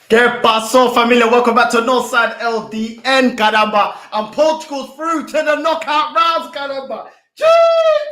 ¿Qué pasó, familia? Welcome back to Northside LDN, caramba. And Portugal through to the knockout rounds, caramba.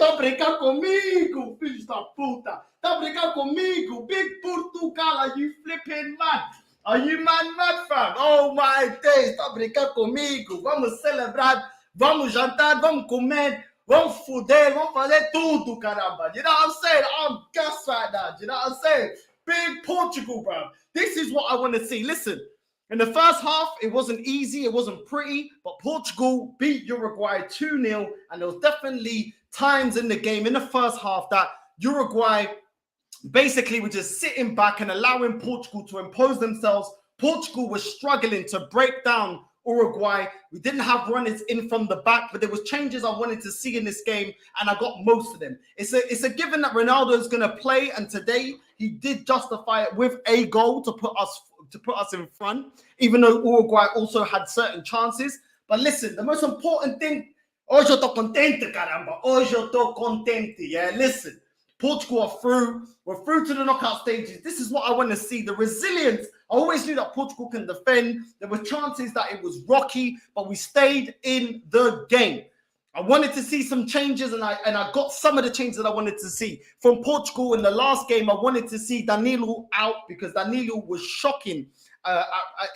Tá brincando comigo, filho da puta. Tá brincando comigo, big Portugal. Are you flipping mad? Are you mad, fam? Oh my days, tá brincando comigo. Vamos celebrar, vamos jantar, vamos comer, vamos fuder, vamos fazer tudo, caramba. You know what I'm saying? I'm gassed right now. You know what I'm saying? Big Portugal, bro. This is what I want to see. Listen, in the first half, it wasn't easy. It wasn't pretty. But Portugal beat Uruguay 2-0. And there was definitely times in the game in the first half that Uruguay basically were just sitting back and allowing Portugal to impose themselves. Portugal was struggling to break down Uruguay. We didn't have runners in from the back, but there was changes I wanted to see in this game, and I got most of them. It's a given that Ronaldo is going to play, and today he did justify it with a goal to put us in front, even though Uruguay also had certain chances. But listen, the most important thing, hoje eu tô contente, caramba. Hoje eu tô contente. Yeah, listen. Portugal are through. We're through to the knockout stages. This is what I want to see. The resilience. I always knew that Portugal can defend. There were chances that it was rocky, but we stayed in the game. I wanted to see some changes, and I got some of the changes that I wanted to see. From Portugal in the last game, I wanted to see Danilo out because Danilo was shocking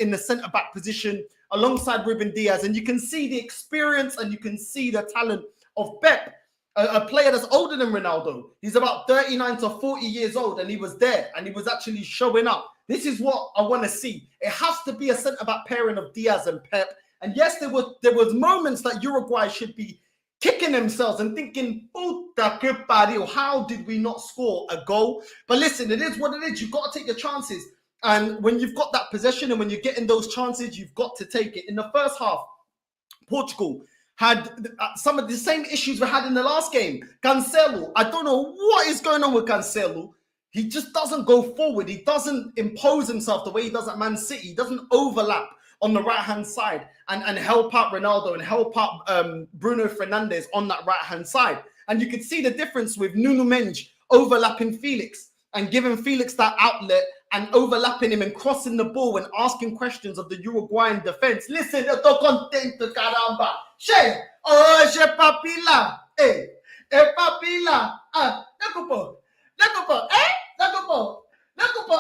in the centre-back position alongside Ruben Diaz. And you can see the experience and you can see the talent of Pep. A player that's older than Ronaldo. He's about 39 to 40 years old, and he was there, and he was actually showing up. This is what I want to see. It has to be a centre-back pairing of Diaz and Pep. And yes, there was moments that Uruguay should be kicking themselves and thinking, puta que pariu, how did we not score a goal? But listen, it is what it is. You've got to take your chances. And when you've got that possession and when you're getting those chances, you've got to take it. In the first half, Portugal had some of the same issues we had in the last game. Cancelo, I don't know what is going on with Cancelo. He just doesn't go forward. He doesn't impose himself the way he does at Man City. He doesn't overlap on the right-hand side and help out Ronaldo and help out Bruno Fernandes on that right-hand side. And you could see the difference with Nuno Mendes overlapping Felix and giving Felix that outlet and overlapping him and crossing the ball and asking questions of the Uruguayan defense. Listen, eu tô contente, caramba. Che, hoje papila. Papila. Nakupo.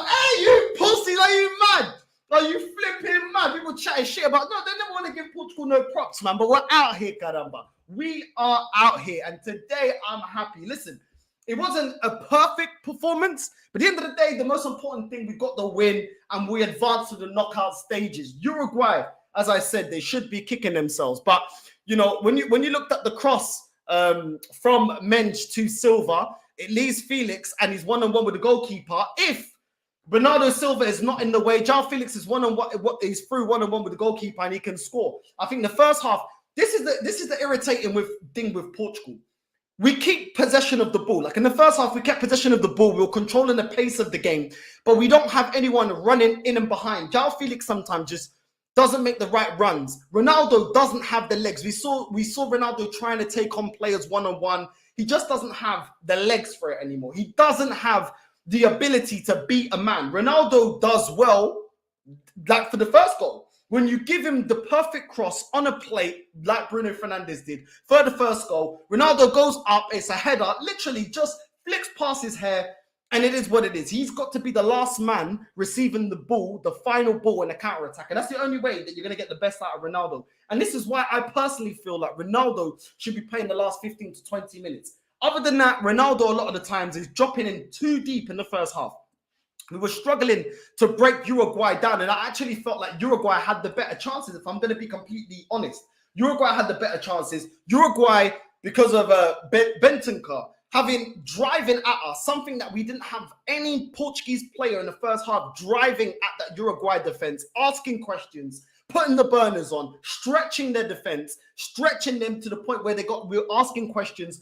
Hey, you pussy, are you mad? Are you flipping mad? People chatting shit about, no, they never want to give Portugal no props, man. But we're out here, caramba. We are out here. And today I'm happy. Listen, it wasn't a perfect performance, but at the end of the day, the most important thing, we got the win and we advanced to the knockout stages. Uruguay, as I said, they should be kicking themselves. But, you know, when you looked at the cross from Mendes to Silva, it leaves Felix and he's one-on-one with the goalkeeper. If Bernardo Silva is not in the way, João Felix is he's through one-on-one with the goalkeeper and he can score. I think the first half, this is the irritating thing with Portugal. We keep possession of the ball. Like in the first half, we kept possession of the ball. We were controlling the pace of the game, but we don't have anyone running in and behind. João Felix sometimes just doesn't make the right runs. Ronaldo doesn't have the legs. We saw Ronaldo trying to take on players one-on-one. He just doesn't have the legs for it anymore. He doesn't have the ability to beat a man. Ronaldo does well, like for the first goal. When you give him the perfect cross on a plate, like Bruno Fernandes did, for the first goal, Ronaldo goes up, it's a header, literally just flicks past his hair, and it is what it is. He's got to be the last man receiving the ball, the final ball in a counter-attack. And that's the only way that you're going to get the best out of Ronaldo. And this is why I personally feel like Ronaldo should be playing the last 15 to 20 minutes. Other than that, Ronaldo a lot of the times is dropping in too deep in the first half. We were struggling to break Uruguay down, and I actually felt like Uruguay had the better chances, if I'm going to be completely honest. Uruguay had the better chances. Uruguay, because of Bentancur driving at us, something that we didn't have any Portuguese player in the first half driving at that Uruguay defense, asking questions, putting the burners on, stretching their defense, stretching them to the point where we were asking questions,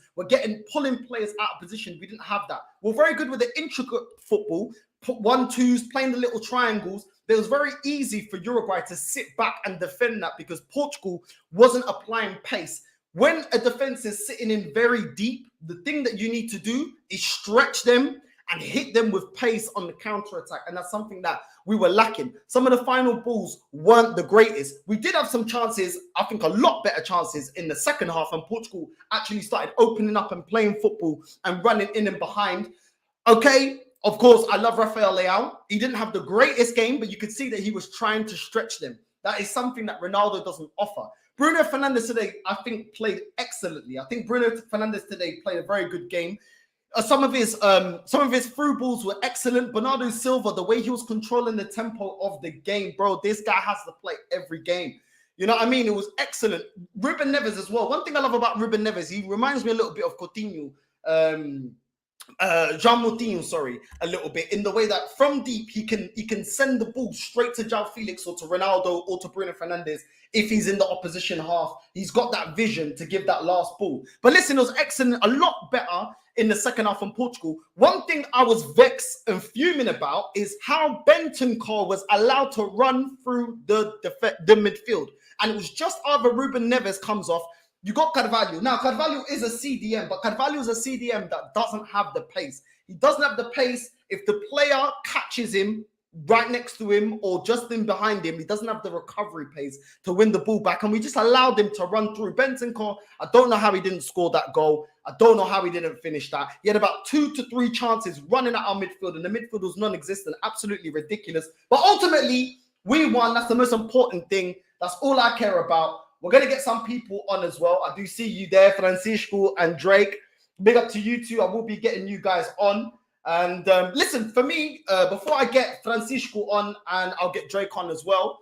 pulling players out of position. We didn't have that. We're very good with the intricate football, put 1-2s, playing the little triangles. It was very easy for Uruguay to sit back and defend that because Portugal wasn't applying pace. When a defense is sitting in very deep, the thing that you need to do is stretch them and hit them with pace on the counter-attack. And that's something that we were lacking. Some of the final balls weren't the greatest. We did have some chances, I think a lot better chances in the second half, and Portugal actually started opening up and playing football and running in and behind. Okay, of course, I love Rafael Leão. He didn't have the greatest game, but you could see that he was trying to stretch them. That is something that Ronaldo doesn't offer. Bruno Fernandes today, I think, played excellently. I think Bruno Fernandes today played a very good game. Some of his through balls were excellent. Bernardo Silva, the way he was controlling the tempo of the game, bro, this guy has to play every game. You know what I mean? It was excellent. Ruben Neves as well. One thing I love about Ruben Neves, he reminds me a little bit of Coutinho. Jean Moutinho, sorry, a little bit, in the way that from deep he can send the ball straight to João Felix or to Ronaldo or to Bruno Fernandes if he's in the opposition half. He's got that vision to give that last ball. But listen, it was excellent, a lot better in the second half from Portugal. One thing I was vexed and fuming about is how Bentancur was allowed to run through the midfield, and it was just after Ruben Neves comes off. You got Carvalho. Now, Carvalho is a CDM, but Carvalho is a CDM that doesn't have the pace. He doesn't have the pace. If the player catches him right next to him or just in behind him, he doesn't have the recovery pace to win the ball back. And we just allowed him to run through. Bentancur, I don't know how he didn't score that goal. I don't know how he didn't finish that. He had about 2 to 3 chances running at our midfield, and the midfield was non-existent. Absolutely ridiculous. But ultimately, we won. That's the most important thing. That's all I care about. We're going to get some people on as well. I do see you there, Francisco and Drake. Big up to you two. I will be getting you guys on. And listen, for me, before I get Francisco on and I'll get Drake on as well,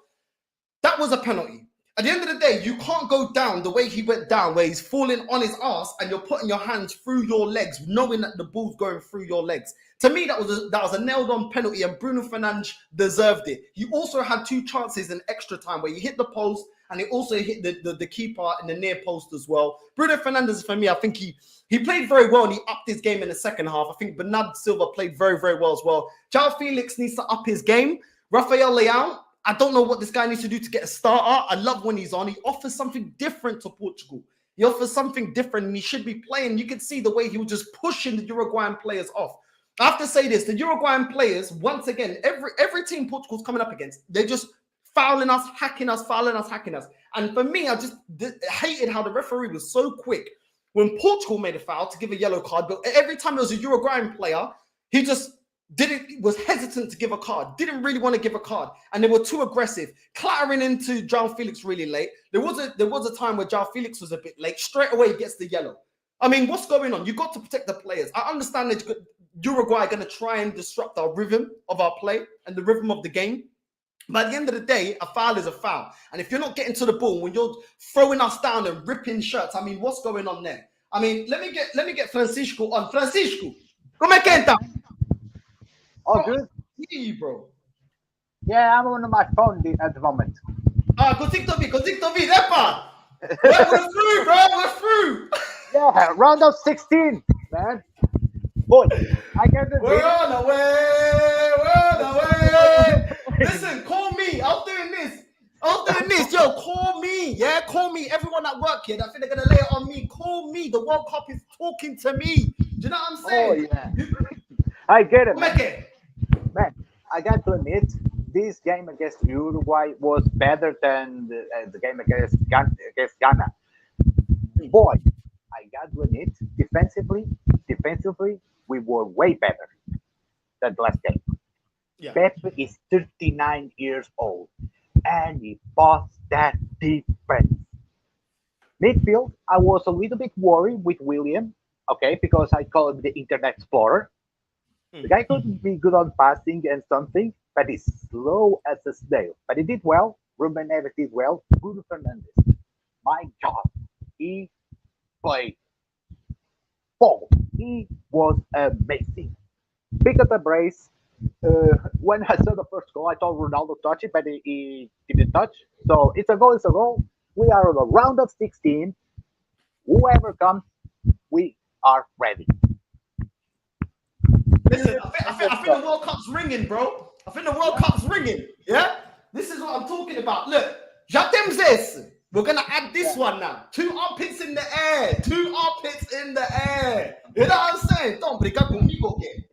that was a penalty. At the end of the day, you can't go down the way he went down, where he's falling on his ass and you're putting your hands through your legs, knowing that the ball's going through your legs. To me, that was a nailed-on penalty, and Bruno Fernandes deserved it. He also had 2 chances in extra time where he hit the post and he also hit the keeper in the near post as well. Bruno Fernandes, for me, I think he played very well and he upped his game in the second half. I think Bernardo Silva played very, very well as well. João Felix needs to up his game. Rafael Leão, I don't know what this guy needs to do to get a starter. I love when he's on. He offers something different to Portugal. He offers something different and he should be playing. You can see the way he was just pushing the Uruguayan players off. I have to say this, the Uruguayan players, once again, every team Portugal's coming up against, they're just fouling us, hacking us, fouling us, hacking us. And for me, I just hated how the referee was so quick when Portugal made a foul to give a yellow card. But every time it was a Uruguayan player, he just was hesitant to give a card, didn't really want to give a card. And they were too aggressive, clattering into João Felix really late. There was a time where João Felix was a bit late. Straight away, he gets the yellow. I mean, what's going on? You've got to protect the players. I understand that Uruguay are going to try and disrupt our rhythm of our play and the rhythm of the game. But at the end of the day, a foul is a foul. And if you're not getting to the ball, when you're throwing us down and ripping shirts, I mean, what's going on there? I mean, let me get Francisco on. Francisco, come é que tá? All good? Yeah, bro. Yeah, I'm on my phone at the moment. Consigo te ouvir, epa! We're through, bro, we're through! Yeah, round of 16, man. Boy, I get the We're on the way! Listen, call me. I'm doing this. Yo, call me. Yeah, call me. Everyone at work here, I think they're going to lay it on me. Call me. The World Cup is talking to me. Do you know what I'm saying? Oh, yeah. I get it, man. Man, I got to admit, this game against Uruguay was better than the game against Ghana. Boy, I got to admit, defensively, we were way better than the last game. Yeah. Pepe is 39 years old, and he bossed that defense. Midfield, I was a little bit worried with William, okay, because I call him the Internet Explorer. The guy could be good on passing and something, but he's slow as a snail. But he did well. Ruben Neves did well. Bruno Fernandes, my God, he played ball. He was amazing. Pick up the brace. When I saw the first goal, I thought Ronaldo touched it, but he didn't touch. So it's a goal. We are on a round of 16. Whoever comes, we are ready. Listen, I think the World Cup's ringing, bro. I think the World Cup's ringing. Yeah? This is what I'm talking about. Look, j'attends this. We're going to add this one now. 2 armpits in the air. 2 armpits in the air. You know what I'm saying? Don't brincar comigo, okay?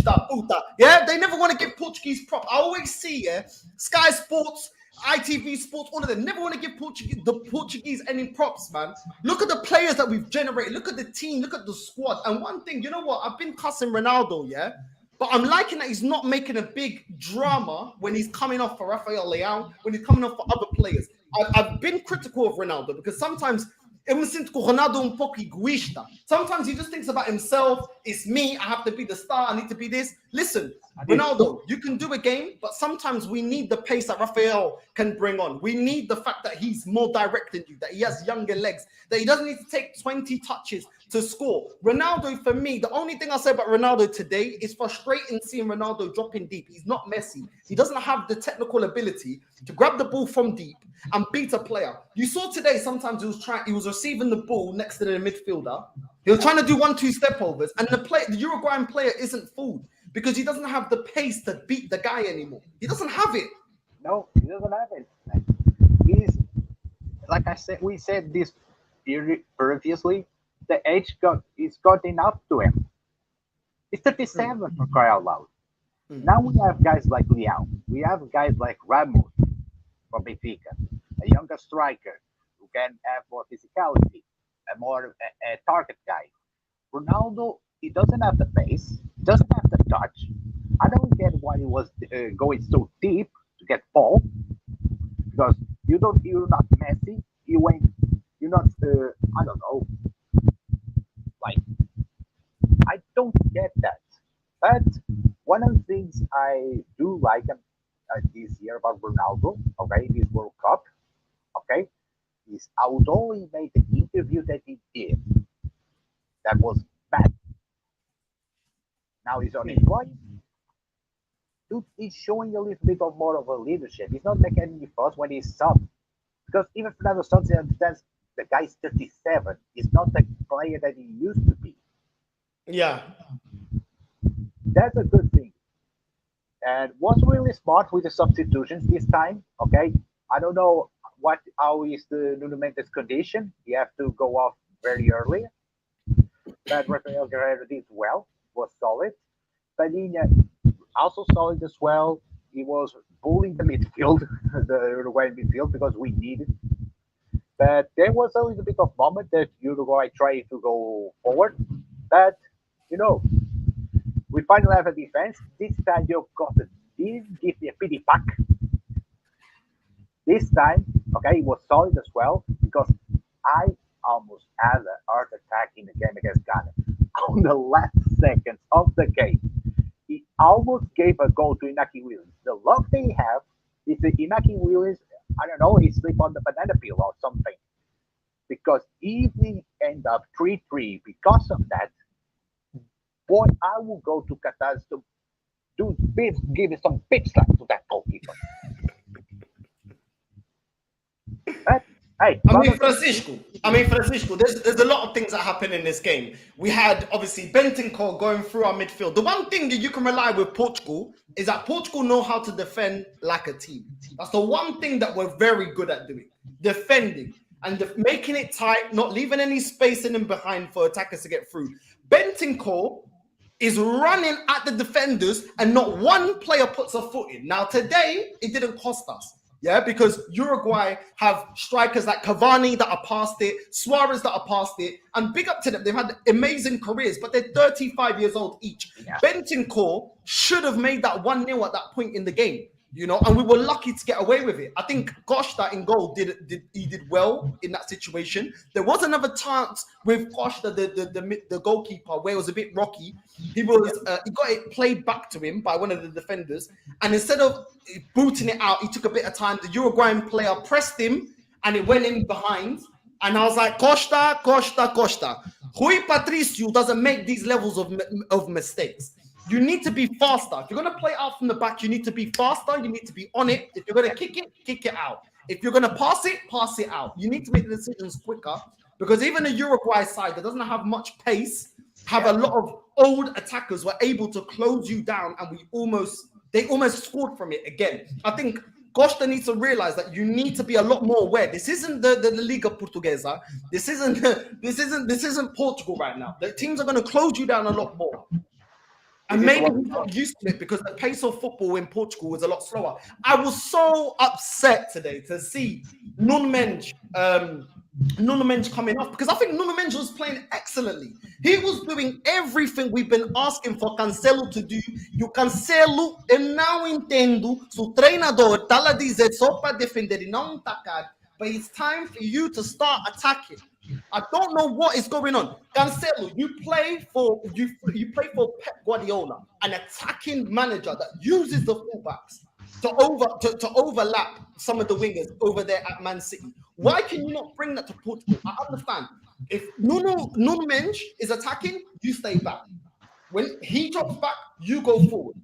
da puta. Yeah, they never want to give Portuguese prop. I always see, Sky Sports, ITV Sports, all of them never want to give the Portuguese any props, man. Look at the players that we've generated. Look at the team. Look at the squad. And one thing, you know what? I've been cussing Ronaldo, yeah? But I'm liking that he's not making a big drama when he's coming off for Rafael Leão, when he's coming off for other players. I've been critical of Ronaldo because sometimes eu me sinto que o Ronaldo um pouco egoísta. Sometimes he just thinks about himself. It's me. I have to be the star. I need to be this. Listen, Ronaldo, you can do a game, but sometimes we need the pace that Rafael can bring on. We need the fact that he's more direct than you, that he has younger legs, that he doesn't need to take 20 touches to score. Ronaldo, for me, the only thing I say about Ronaldo today is frustrating seeing Ronaldo dropping deep. He's not Messi. He doesn't have the technical ability to grab the ball from deep and beat a player. You saw today sometimes he was receiving the ball next to the midfielder. He was trying to do 1-2 step overs, and the Uruguayan player isn't fooled because he doesn't have the pace to beat the guy anymore. He doesn't have it. No, he doesn't have it. He's, like I said, we said this previously. The age is gotten up to him. He's 37 for cry out loud. Now we have guys like Leão. We have guys like Ramos from Benfica, a younger striker who can have more physicality, a more a target guy. Ronaldo, he doesn't have the pace, doesn't have the touch. I don't get why he was going so deep to get ball, because you're not Messi. You're not. I don't know. Like, I don't get that. But one of the things I do like this year about Ronaldo, okay, this World Cup, okay, is although he made the interview that he did, that was bad. Now he's on his way. Dude, he's showing a little bit of more of a leadership. He's not making any fuss when he's sub. Because even Fernando Santos understands the guy's 37. He's not the player that he used to be. Yeah. That's a good thing. And was really smart with the substitutions this time. Okay. I don't know how is the Nuno Mendes condition. You have to go off very early. But Rafael Guerreiro did well, was solid. Padinha also solid as well. He was bullying the midfield, the Uruguayan midfield, because we needed. But there was a little bit of moment that Uruguay tried to go forward. But, we finally have a defense. This time you got it. Didn't give me a pity pack. This time, okay, it was solid as well, because I almost had an heart attack in the game against Ghana. On the last seconds of the game, he almost gave a goal to Inaki Williams. The luck they have is that Inaki Williams, I don't know, he slipped on the banana peel or something. Because if we end up 3-3 because of that, boy, I will go to Qatar to give some bitch slap to that goalkeeper. But, hey, Francisco, there's a lot of things that happen in this game. We had, obviously, Bentancur going through our midfield. The one thing that you can rely with Portugal is that Portugal know how to defend like a team. That's the one thing that we're very good at doing. Defending and making it tight, not leaving any space in them behind for attackers to get through. Bentancur is running at the defenders and not one player puts a foot in. Now, today, it didn't cost us. Yeah, because Uruguay have strikers like Cavani that are past it, Suarez that are past it, and big up to them. They've had amazing careers, but they're 35 years old each. Yeah. Bentancur should have made that 1-0 at that point in the game, and we were lucky to get away with it. I think Costa in goal did well in that situation. There was another chance with Costa, the goalkeeper, where it was a bit rocky. He got it played back to him by one of the defenders, and instead of booting it out, he took a bit of time. The Uruguayan player pressed him, and it went in behind. And I was like, Costa. Rui Patricio doesn't make these levels of mistakes. You need to be faster. If you're going to play out from the back, you need to be faster. You need to be on it. If you're going to kick it out. If you're going to pass it out. You need to make the decisions quicker, because even the Uruguay side that doesn't have much pace, have a lot of old attackers were able to close you down, and they almost scored from it again. I think Costa needs to realize that you need to be a lot more aware. This isn't the Liga Portuguesa. This isn't Portugal right now. The teams are going to close you down a lot more. And maybe we got used to it because the pace of football in Portugal was a lot slower. I was so upset today to see Nuno Mendes coming off because I think Nuno Mendes was playing excellently. He was doing everything we've been asking for Cancelo to do. E o Cancelo, eu não entendo se o treinador está a dizer só para defender e não atacar, but it's time for you to start attacking. I don't know what is going on. Cancelo, you play for Pep Guardiola, an attacking manager that uses the fullbacks to overlap some of the wingers over there at Man City. Why can you not bring that to Portugal? I understand. If Nuno Mendes is attacking, you stay back. When he drops back, you go forward.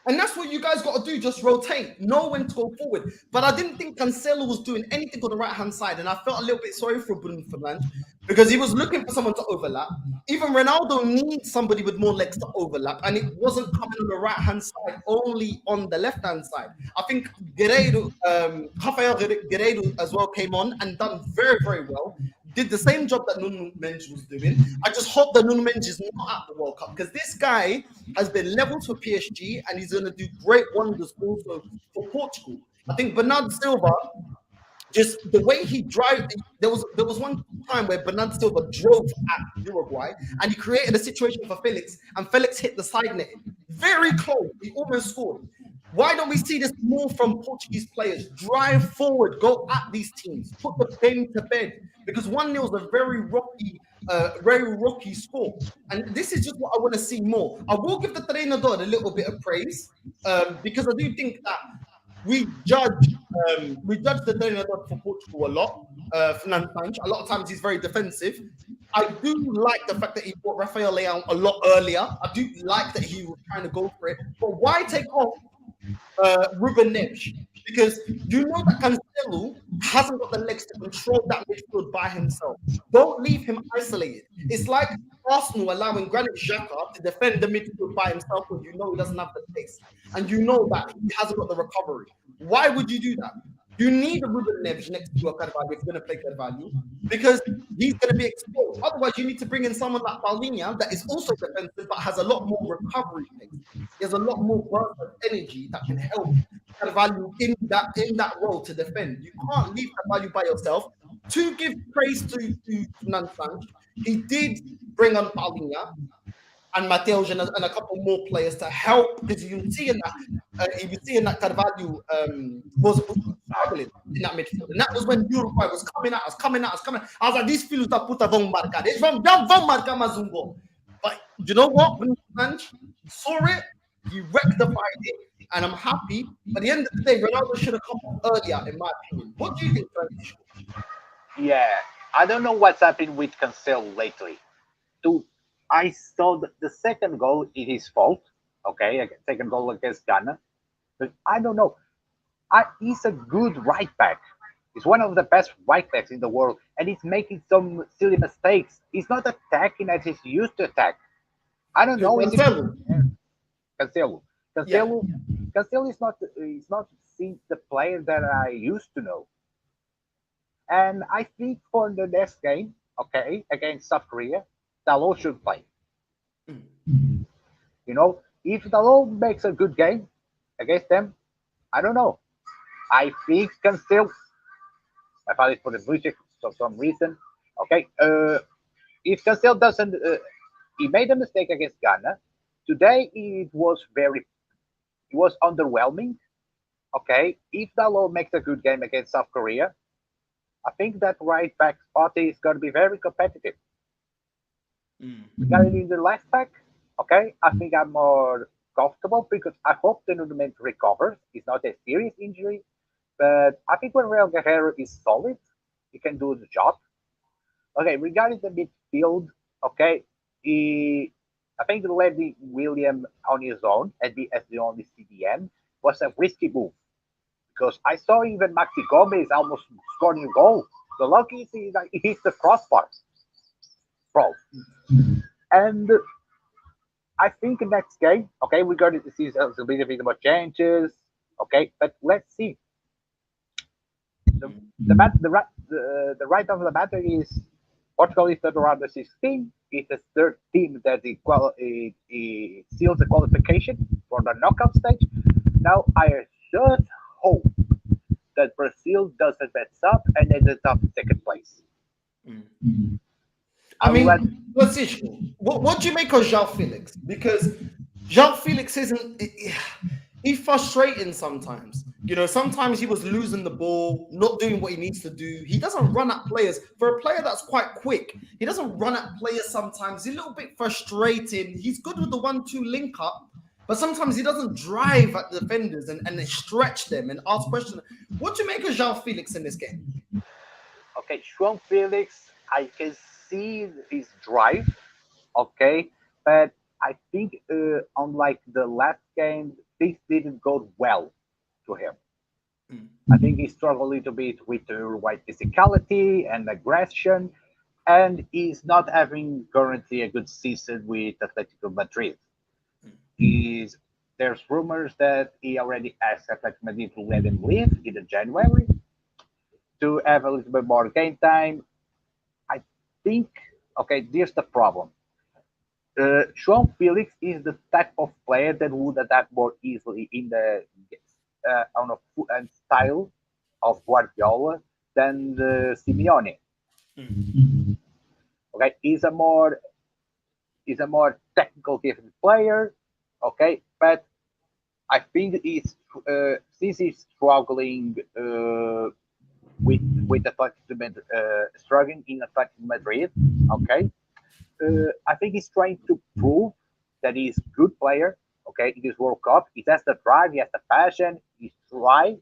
And that's what you guys got to do, just rotate, know when to go forward. But I didn't think Cancelo was doing anything on the right-hand side, and I felt a little bit sorry for Bruno Fernandes because he was looking for someone to overlap. Even Ronaldo needs somebody with more legs to overlap, and it wasn't coming on the right-hand side, only on the left-hand side. I think Rafael Guerreiro as well came on and done very, very well. Did the same job that Nuno Mendes was doing. I just hope that Nuno Mendes is not at the World Cup because this guy has been levels for PSG and he's going to do great wonders also for Portugal. I think Bernardo Silva, just the way he drives, there was one time where Bernardo Silva drove at Uruguay and he created a situation for Felix and Felix hit the side net. Very close. He almost scored. Why don't we see this more from Portuguese players? Drive forward, go at these teams, put the game to bed. Because 1-0 is a very rocky score. And this is just what I want to see more. I will give the treinador a little bit of praise because I do think that we judge the treinador for Portugal a lot. Fernando Santos, a lot of times he's very defensive. I do like the fact that he brought Rafael Leão a lot earlier. I do like that he was trying to go for it. But why take off Ruben Neves? Because you know that Cancelo hasn't got the legs to control that midfield by himself. Don't leave him isolated. It's like Arsenal allowing Granit Xhaka to defend the midfield by himself when you know he doesn't have the pace. And you know that he hasn't got the recovery. Why would you do that? You need a Ruben Neves next to your Carvalho if you're going to play Carvalho because he's going to be exposed. Otherwise, you need to bring in someone like Paulinho that is also defensive but has a lot more recovery pace. He has a lot more burst of energy that can help Carvalho in that role to defend. You can't leave Carvalho by yourself. To give praise to Fernando Santos, he did bring on Paulinho and Mateus and a couple more players to help because you can see in that Carvalho was struggling in that midfield. And that was when Uruguay was coming at us. I was like, these filhos da puta vão marcar. Eles vão marcar mais um gol. But you know what? When Santos saw it, he rectified it. And I'm happy. But at the end of the day, Ronaldo should have come earlier, in my opinion. What do you think, Frank? Yeah, I don't know what's happened with Cancelo lately. I saw the second goal is his fault. Okay, second goal against Ghana. But I don't know. He's a good right back. He's one of the best right backs in the world. And he's making some silly mistakes. He's not attacking as he's used to attack. I don't know. Cancelo. Cancelo is not seeing the player that I used to know. And I think for the next game, okay, against South Korea, Dalot should play. You know, if Dalot makes a good game against them, I don't know. I think Cancelo. I found it for the music for some reason. Okay, if Cancelo doesn't, he made a mistake against Ghana. Today it was underwhelming. Okay, if Dalot makes a good game against South Korea, I think that right back spot is going to be very competitive. Regarding the left back, okay, I think I'm more comfortable because I hope the Nuno Mendes recovers. It's not a serious injury, but I think when Rafael Guerreiro is solid, he can do the job. Okay, regarding the midfield, okay, I think Levy William on his own and be as the only CDM was a risky move because I saw even Maxi Gomez almost scoring a goal. The lucky is that he hits the crossbar. Bro. And I think next game, okay, we're going to see a bit more changes, okay, but let's see. The right of the matter is Portugal is at around the 16, is the third team that seals the qualification for the knockout stage. Now I just hope that Brazil doesn't mess up and ends up in second place. I mean, what do you make of João Felix? Because João Felix isn't. He's frustrating sometimes. You know, sometimes he was losing the ball, not doing what he needs to do. He doesn't run at players. For a player that's quite quick, he doesn't run at players sometimes. He's a little bit frustrating. He's good with the 1-2 link up, but sometimes he doesn't drive at the defenders and stretch them and ask questions. What do you make of João Felix in this game? Okay, João Felix, I can see his drive, okay, but I think unlike the last game, things didn't go well to him. I think he struggled a little bit with Uruguay physicality and aggression, and he's not having currently a good season with Atletico Madrid. There's rumors that he already asked Atletico Madrid to let him leave in January to have a little bit more game time. I think, okay, here's the problem. João Felix is the type of player that would adapt more easily in the on a foot and style of Guardiola than Simeone. Okay, he's a more technical gifted player. Okay, but I think he's since he's struggling with struggling in Atletico Madrid. Okay. I think he's trying to prove that he's a good player, okay, in this World Cup. He has the drive, he has the passion, he's trying,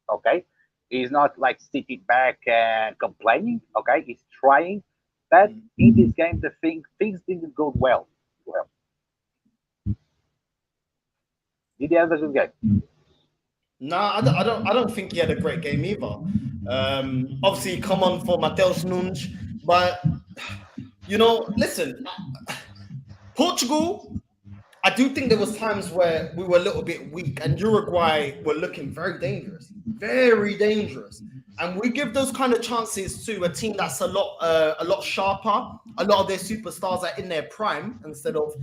okay. He's not like sitting back and complaining, okay. He's trying, but in this game, things didn't go well. Did he have a good game? No, I don't think he had a great game either. Obviously, come on for Mateus Nunes, but. You know, listen, Portugal, I do think there was times where we were a little bit weak and Uruguay were looking very dangerous. And we give those kind of chances to a team that's a lot sharper. A lot of their superstars are in their prime instead of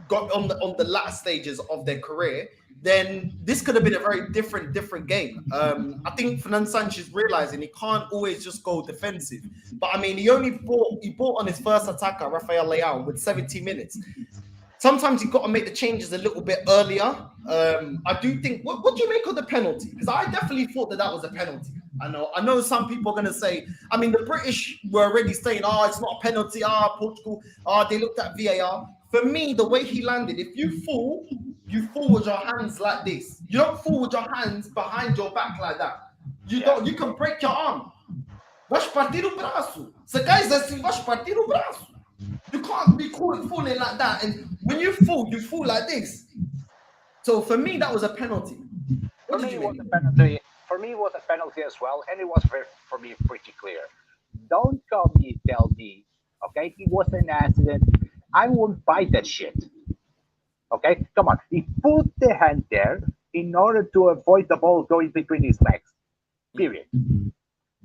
got on the latter stages of their career. Then this could have been a very different game. I think Fernando Sanchez realizing he can't always just go defensive. But I mean, he bought on his first attacker, Rafael Leão, with 70 minutes. Sometimes you've got to make the changes a little bit earlier. I do think. What do you make of the penalty? Because I definitely thought that was a penalty. I know some people are going to say. I mean, the British were already saying, "Oh, it's not a penalty." Portugal. They looked at VAR. For me, the way he landed, if you fall with your hands like this. You don't fall with your hands behind your back like that. You can break your arm. Vais partir o braço. Se cais assim, vais partir o braço. You can't be falling like that. And when you fall like this. So for me, that was a penalty. For me, it was a penalty. For me, it was a penalty as well, and it was for me pretty clear. Don't tell me, okay, it was an accident. I won't buy that shit. Okay, come on. He put the hand there in order to avoid the ball going between his legs. Period.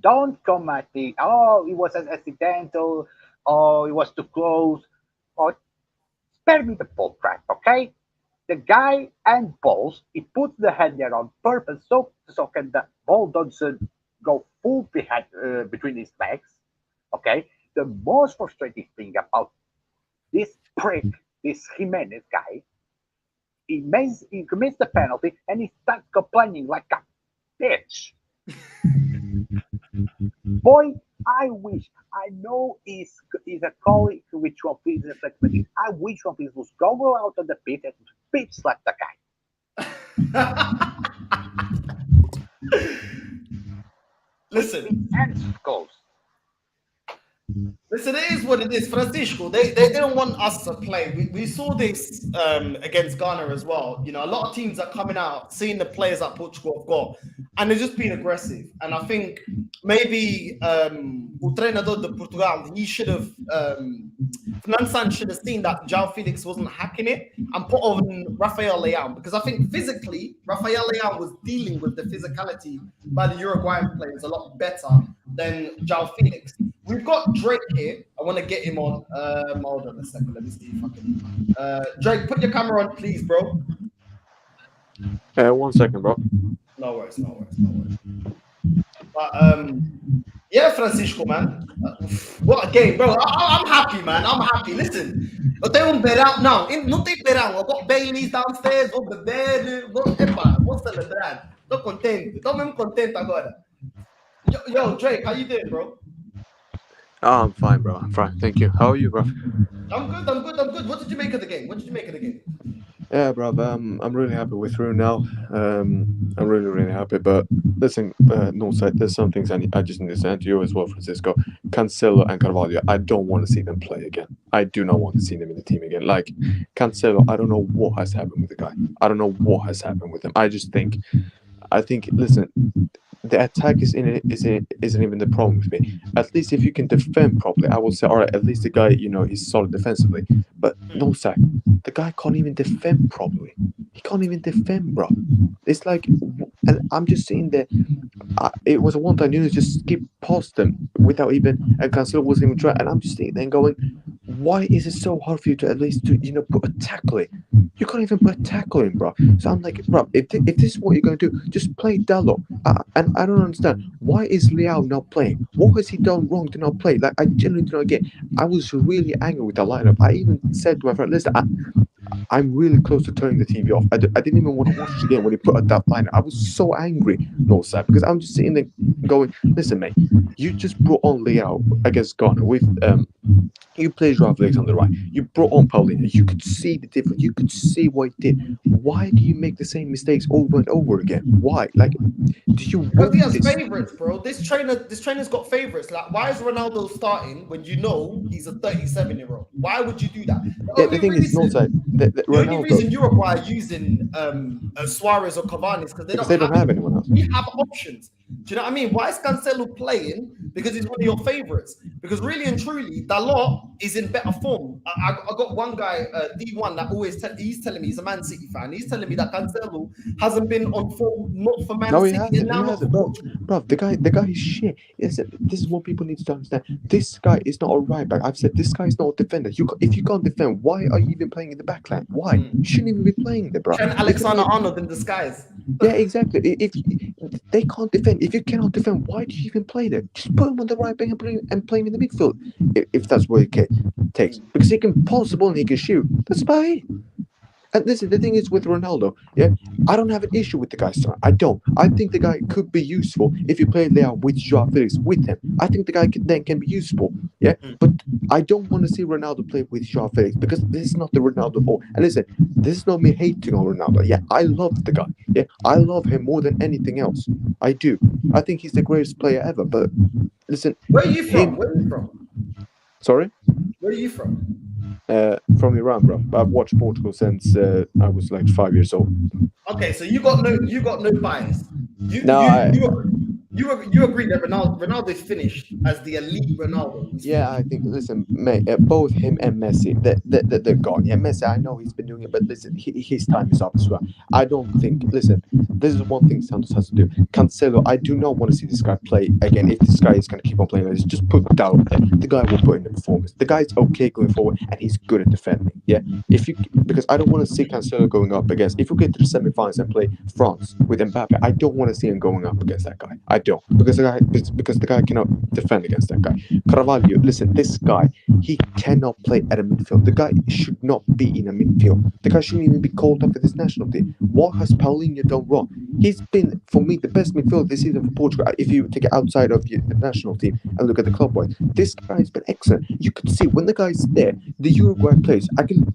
Don't come at me. Oh, it was an accidental. Oh, it was too close. Oh, spare me the bull crap, okay? The guy and balls, he puts the hand there on purpose so can the ball doesn't go full behind between his legs. Okay. The most frustrating thing about this prick, this Jimenez guy, he commits the penalty and he starts complaining like a bitch. Boy, I wish. I know he's a colleague with João Felix. I wish João Felix would go out of the pit and bitch slap the guy. Listen. And goes. Listen, it is what it is. Francisco, they didn't want us to play. We saw this against Ghana as well. You know, a lot of teams are coming out, seeing the players that Portugal have got, and they're just being aggressive. And I think maybe o treinador de Portugal, he should have, Fernando Sanchez should have seen that João Felix wasn't hacking it and put on Rafael Leão, because I think physically, Rafael Leão was dealing with the physicality by the Uruguayan players a lot better than João Felix. We've got Drake here, want to get him on. Hold on a second. Let me see if I can. Drake, put your camera on, please, bro. 1 second, bro. No worries. But yeah, Francisco, man. What a game, bro. I'm happy, man. I'm happy. Listen, eu tenho verão. Não, não tem verão. Eu got Baileys downstairs, vou beber. Vou celebrar. Tô contente. Tô mesmo contente agora. Yo, Drake, how you doing, bro? Oh, I'm fine, bro. I'm fine. Thank you. How are you, bro? I'm good. What did you make of the game? Yeah, bro. I'm really happy we're through now. I'm really happy. But listen, Northside, there's some things I just need to say to you as well, Francisco. Cancelo and Carvalho, I don't want to see them play again. I do not want to see them in the team again. Like Cancelo, I don't know what has happened with the guy. I don't know what has happened with him. I think. Listen, the attack isn't even the problem with me. At least if you can defend properly, I will say, all right, at least the guy, he's solid defensively. But no, Zach, the guy can't even defend properly. He can't even defend, bro. It's like, and I'm just saying that it was a one-time Nunes just skip past them without even, and Cancelo wasn't even trying. And I'm just sitting there going, why is it so hard for you to at least put a tackle in? You can't even put a tackle in, bro. So I'm like, bro, if this is what you're going to do, just play Dalot. And I don't understand, why is Leao not playing? What has he done wrong to not play? Like, I genuinely do not get. I was really angry with that lineup. I even said to my friend, listen, I'm really close to turning the TV off. I didn't even want to watch it again when he put out that lineup. I was so angry, Northside, because I'm just sitting there going, listen, mate, you just brought on Leao against Ghana with you played Joao Felix on the right. You brought on Paulinho. You could see the difference. You could see what he did. Why do you make the same mistakes over and over again? Why? Like, do you? Because he has favorites, bro. This trainer's got favorites. Like, why is Ronaldo starting when you know he's a 37-year-old? Why would you do that? The thing is, the only reason Uruguay are using Suarez or Cavani is because they don't have anyone else. We have options. Do you know what I mean? Why is Cancelo playing? Because he's one of your favorites. Because really and truly, Dalot is in better form. I got one guy, D1, that always he's telling me, he's a Man City fan. He's telling me that Cancelo hasn't been on form, not for Man City. He hasn't. Bro, the guy is shit. This is what people need to understand. This guy is not a right back. I've said this guy is not a defender. If you can't defend, why are you even playing in the back line? Why? You shouldn't even be playing there, bro. Trent Alexander-Arnold in disguise. Yeah, exactly. If they can't defend, if you cannot defend, why do you even play there? Just put him on the right back and play him in the midfield. If that's what it takes. Because he can pass the ball and he can shoot. That's about it. And listen, the thing is with Ronaldo, yeah, I don't have an issue with the guy's style. I don't. I think the guy could be useful if you play Leao with Joao Felix with him. I think the guy can be useful, yeah. But I don't want to see Ronaldo play with Joao Felix because this is not the Ronaldo ball. And listen, this is not me hating on Ronaldo. Yeah, I love the guy. Yeah, I love him more than anything else. I do. I think he's the greatest player ever. But listen, where are you from? Sorry? Where are you from? From Iran, bro. I've watched Portugal since I was like 5 years old. Okay, so you got no bias. You agree that Ronaldo is finished as the elite Ronaldo? Yeah, I think. Listen, mate, both him and Messi, they're gone. Yeah, Messi, I know he's been doing it, but listen, his time is up as well. I don't think. Listen, this is one thing Santos has to do. Cancelo, I do not want to see this guy play again. If this guy is going to keep on playing, let's just put down there. The guy will put in the performance. The guy's okay going forward, and he's good at defending. Yeah, because I don't want to see Cancelo going up against. If you get to the semi-finals and play France with Mbappe, I don't want to see him going up against that guy. I don't, because the guy cannot defend against that guy. Carvalho, listen, this guy, he cannot play at a midfield. The guy should not be in a midfield. The guy shouldn't even be called up for this national team. What has Paulinho done wrong? He's been, for me, the best midfielder this season for Portugal. If you take it outside of the national team and look at the club wise, this guy has been excellent. You could see when the guy's there, the Uruguay players,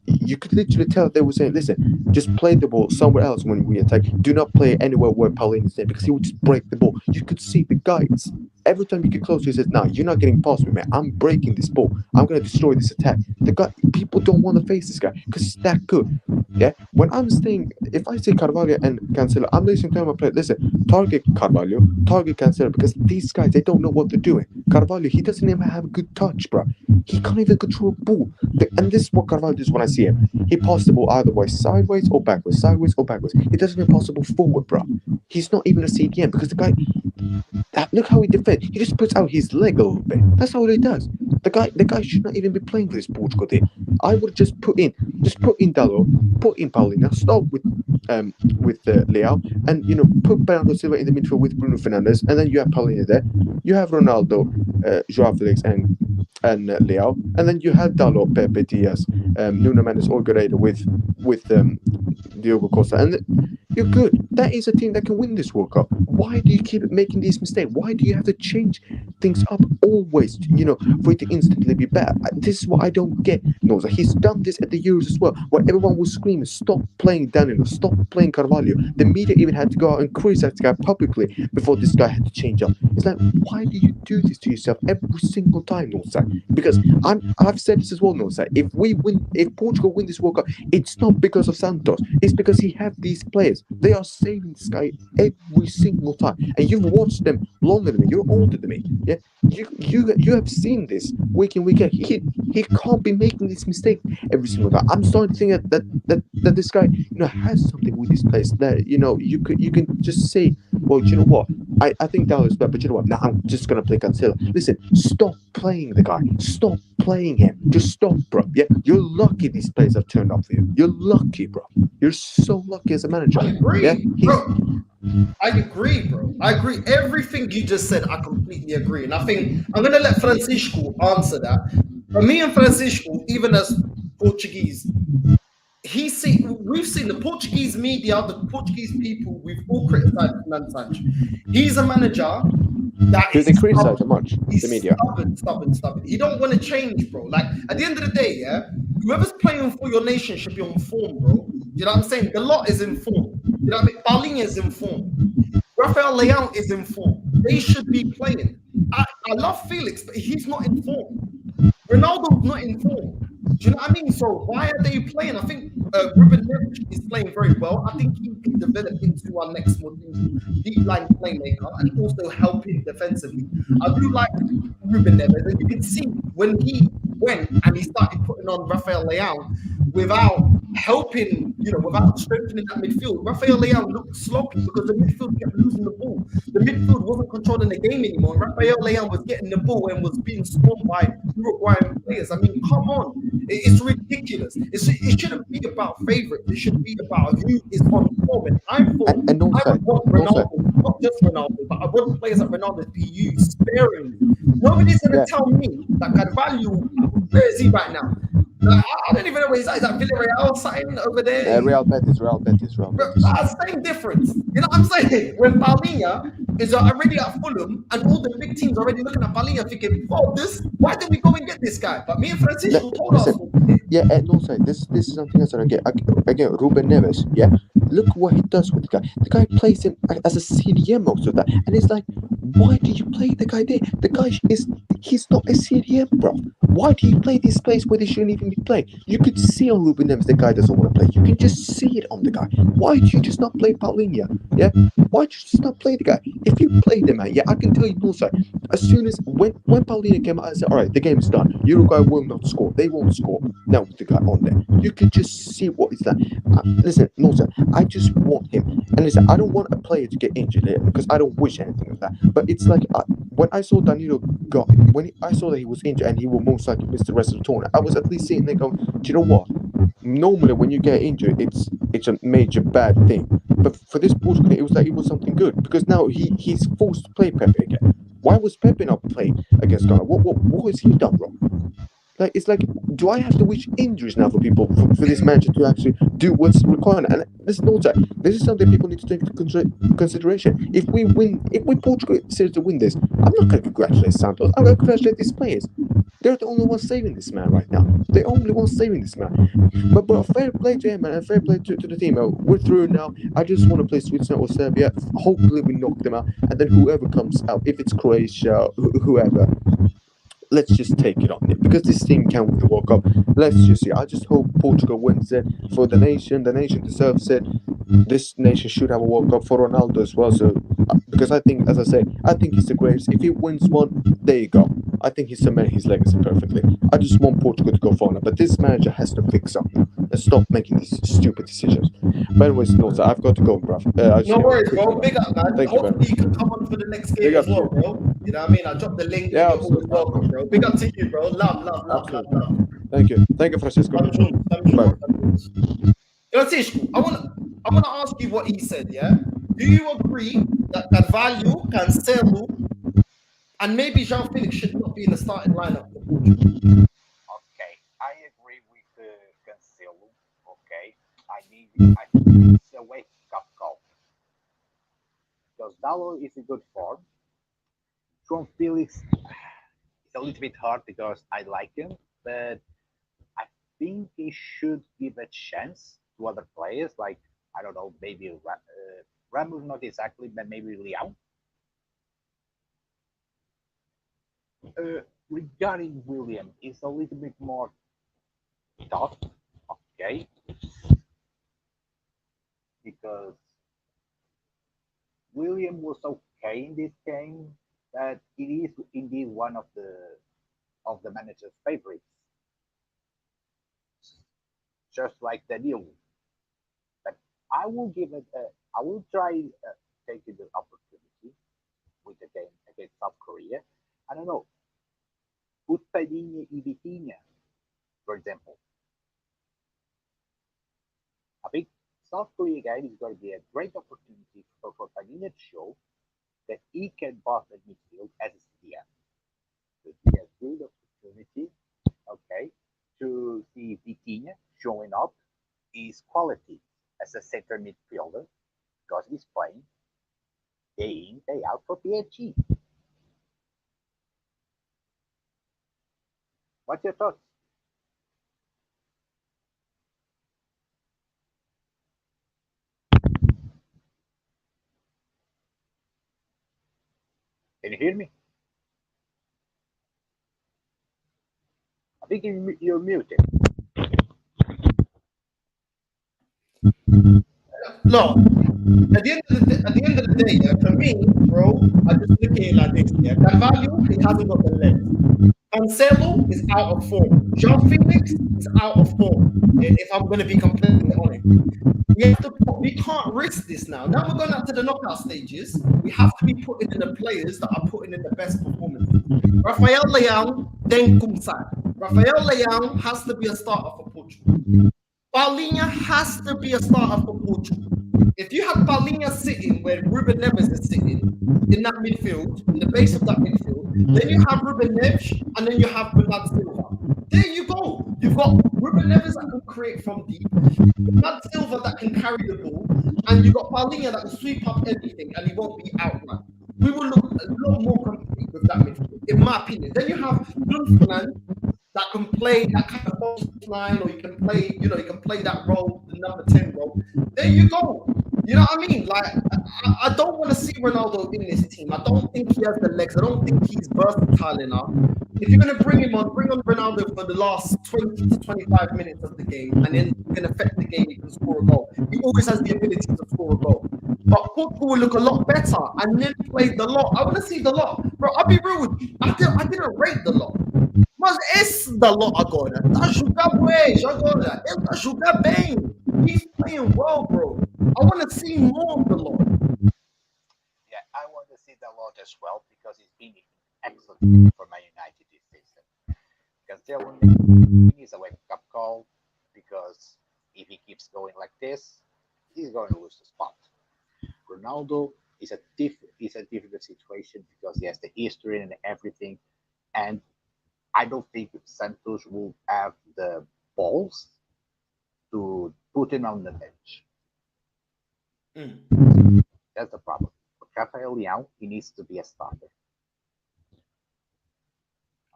you could literally tell they were saying, listen, just play the ball somewhere else when we attack. Do not play anywhere where Paulinho is there, because he would just break the ball. You could see the guys. Every time you get close, he says, "Nah, you're not getting past me, man. I'm breaking this ball. I'm gonna destroy this attack." The guy, people don't want to face this guy because he's that good. Yeah. When I'm saying, if I say Carvalho and Cancelo, I'm listening to my player. Listen, target Carvalho, target Cancelo, because these guys, they don't know what they're doing. Carvalho, he doesn't even have a good touch, bro. He can't even control a ball. And this is what Carvalho does when I see him. He passes the ball either way, sideways or backwards, sideways or backwards. He doesn't even pass the ball forward, bro. He's not even a CDM because the guy. Look how he defends. anything. He just puts out his leg a little bit. That's all he does. The guy should not even be playing for this Portugal team. I would just put in Dalot, put in Paulinho, start with Leao, and put Bernardo Silva in the midfield with Bruno Fernandes, and then you have Paulinho there. You have Ronaldo, Joao Felix, and Leao, and then you have Dalot, Pepe, Diaz, Nuno Mendes, or Guerreiro with Diogo Costa, and you're good. That is a team that can win this World Cup. Why do you keep making these mistakes? Why do you have to change things up always, for it to instantly be bad? This is what I don't get. No, he's done this at the Euros as well, where everyone was screaming, stop playing Danilo, stop playing Carvalho. The media even had to go out and criticize this guy publicly before this guy had to change up. It's like, why do you do this to yourself every single time, Northside? Because I've said this as well, Northside. If Portugal win this World Cup, it's not because of Santos. It's because he have these players. They are saving this guy every single time, and you've watched them longer than me. You're older than me. Yeah, you have seen this week in week out. He can't be making this mistake every single time. I'm starting to think that this guy has something with his players that you can just say, well, you know what, I think that was bad, but you know what, now I'm just gonna play Cancelo. Listen, stop playing the guy. Stop playing him. Just stop, bro. Yeah, you're lucky these players have turned up for you. You're lucky, bro. You're so lucky as a manager. I agree, yeah? bro. I agree, bro. I agree. Everything you just said, I completely agree. And I think I'm going to let Francisco answer that. For me and Francisco, even as Portuguese, we've seen the Portuguese media, the Portuguese people, we've all criticized Fernando Santos. He's a manager that do they criticize much? He's the media stubborn. He don't want to change, bro. Like at the end of the day, yeah, whoever's playing for your nation should be on form, bro. You know what I'm saying? The lot is in form. You know what I mean? Paulinho is in form. Rafael Leão is in form. They should be playing. I love Felix, but he's not in form. Ronaldo's not in form. Do you know what I mean? So why are they playing? I think Ruben Neves is playing very well. I think he can develop into our next more deep line playmaker and also helping defensively. I do like Ruben Neves, and you can see when he went and he started putting on Rafael Leão without helping, without strengthening that midfield. Rafael Leão looked sloppy because the midfield kept losing the ball. The midfield wasn't controlling the game anymore. Rafael Leão was getting the ball and was being swarmed by Uruguayan players. I mean, come on. It's ridiculous. It shouldn't be about favourites. It should be about who is on form. And I want Ronaldo, not just Ronaldo, but I want players like Ronaldo to be used sparingly. Nobody's going to tell me that Carvalho, where is he right now? I don't even know where he's at. Is that Villarreal signing over there? Real Betis. Same difference. You know what I'm saying? When Paulinho is already at Fulham and all the big teams already looking at Paulinho thinking, why did we go and get this guy? But me and Francisco told us. Yeah, and also, this is something else that I get. Again, Ruben Neves, yeah? Look what he does with the guy. The guy plays him as a CDM most of that. And it's like, why do you play the guy there? The guy he's not a CDM, bro. Why do you play this place where they shouldn't even be playing? You could see on Ruben Neves the guy doesn't want to play. You can just see it on the guy. Why do you just not play Paulinho? Yeah? Why do you just not play the guy? If you play the man, yeah, I can tell you also, as soon as when Paulinho came out, I said, all right, the game is done. Uruguay will not score. They won't score. Now with the guy on there. You could just see what is that. Listen, no, sir, I just want him. And listen, I don't want a player to get injured here because I don't wish anything of that. But it's like when I saw Danilo I saw that he was injured and he will most likely miss the rest of the tournament, I was at least sitting there going, do you know what? Normally when you get injured, it's a major bad thing. But for this Portugal, it was like it was something good because now he's forced to play Pepe again. Why was Pepe not playing against Ghana? What has he done wrong? Like, it's like, do I have to wish injuries now for people for this manager to actually do what's required? And this is something people need to take into consideration. If Portugal decides to win this, I'm not going to congratulate Santos. I'm going to congratulate these players. They're the only ones saving this man right now. The only ones saving this man. But fair play to him, man, and fair play to the team. We're through now. I just want to play Switzerland or Serbia. Hopefully we knock them out, and then whoever comes out, if it's Croatia, whoever. Let's just take it on it because this team can win the World Cup. Let's just see. I just hope Portugal wins it for the nation. The nation deserves it. This nation should have a World Cup for Ronaldo as well. So, because I think, as I said, I think he's the greatest. If he wins one, there you go. I think he's cemented his legacy perfectly. I just want Portugal to go far now, but this manager has to fix up. and stop making these stupid decisions. But anyways, no, so I've got to go, bruv. I just No need a worries, quick bro. one. Big up, man. Thank you very Hopefully you much. can come on for the next Big game up as well, to you. bro. You know what I mean? I dropped the link Yeah, and you're always absolutely, welcome, absolutely. bro. Big up to you, bro. Love. Absolutely. Thank you, Francisco. Tamo junto, Goodbye. tamo junto. Francisco, I wanna ask you what he said, yeah? Do you agree that Carvalho, Cancelo, and maybe João Felix should not be in the starting lineup for Portugal? Okay, I agree with Cancelo. Okay, I think it's a wake up call because Dalo is in good form. João Felix is a little bit hard because I like him, but I think he should give a chance to other players, like I don't know, maybe Ramos, not exactly, but maybe Leão. Regarding William, it's a little bit more tough, okay, because William was okay in this game, but it is indeed one of the manager's favorites, just like Daniel. But I will give it. I will try taking the opportunity with the game against South Korea. I don't know. Put Padinha and Vitinha, for example. I think South Korea game is going to be a great opportunity for Padinha to show that he can boss at midfield as a CDM. It would be a good opportunity, okay, to see Vitinha showing up his quality as a center midfielder because he's playing day in, day out for PSG. What's your thoughts? Can you hear me? I think you're muted. Look, at the end of the day, yeah, for me, bro, I just look at it like this, yeah. Carvalho, he hasn't got the legs. Cancelo is out of form. João Felix is out of form. If I'm going to be completely honest, we can't risk this now. Now we're going out to the knockout stages. We have to be putting in the players that are putting in the best performances. Rafael Leão, then Kumsan. Rafael Leão has to be a starter for Portugal. Paulinho has to be a starter for Portugal. If you have Paulinho sitting where Ruben Neves is sitting in that midfield, in the base of that midfield, then you have Ruben Neves and then you have Bernard Silva. There you go. You've got Ruben Neves that can create from deep, Bernard Silva that can carry the ball, and you've got Paulinho that will sweep up everything and he won't be outrun. We will look a lot more complete with that midfield, in my opinion. Then you have Lundgren that can play that kind of false line, or you can play that role, the number 10 role. There you go. You know what I mean? Like, I don't want to see Ronaldo in this team. I don't think he has the legs. I don't think he's versatile enough. If you're going to bring on Ronaldo for the last 20 to 25 minutes of the game, and then you can affect the game, you can score a goal. He always has the ability to score a goal. But Portugal will look a lot better and then play the lot. I want to see the lot. Bro, I'll be real with you. I didn't rate the lot. Mas esse Dalot agora tá a jogar bué, agora. Ele tá a jogar bem. He's playing well, bro. I want to see more of the Lord. Yeah, I want to see the lot as well because he's been excellent for Man United this season. Cancelo is a wake-up call because if he keeps going like this, he's going to lose the spot. Ronaldo is a difficult situation because he has the history and everything, and I don't think Santos will have the balls to put him on the bench. That's the problem. For Rafael Leão, he needs to be a starter.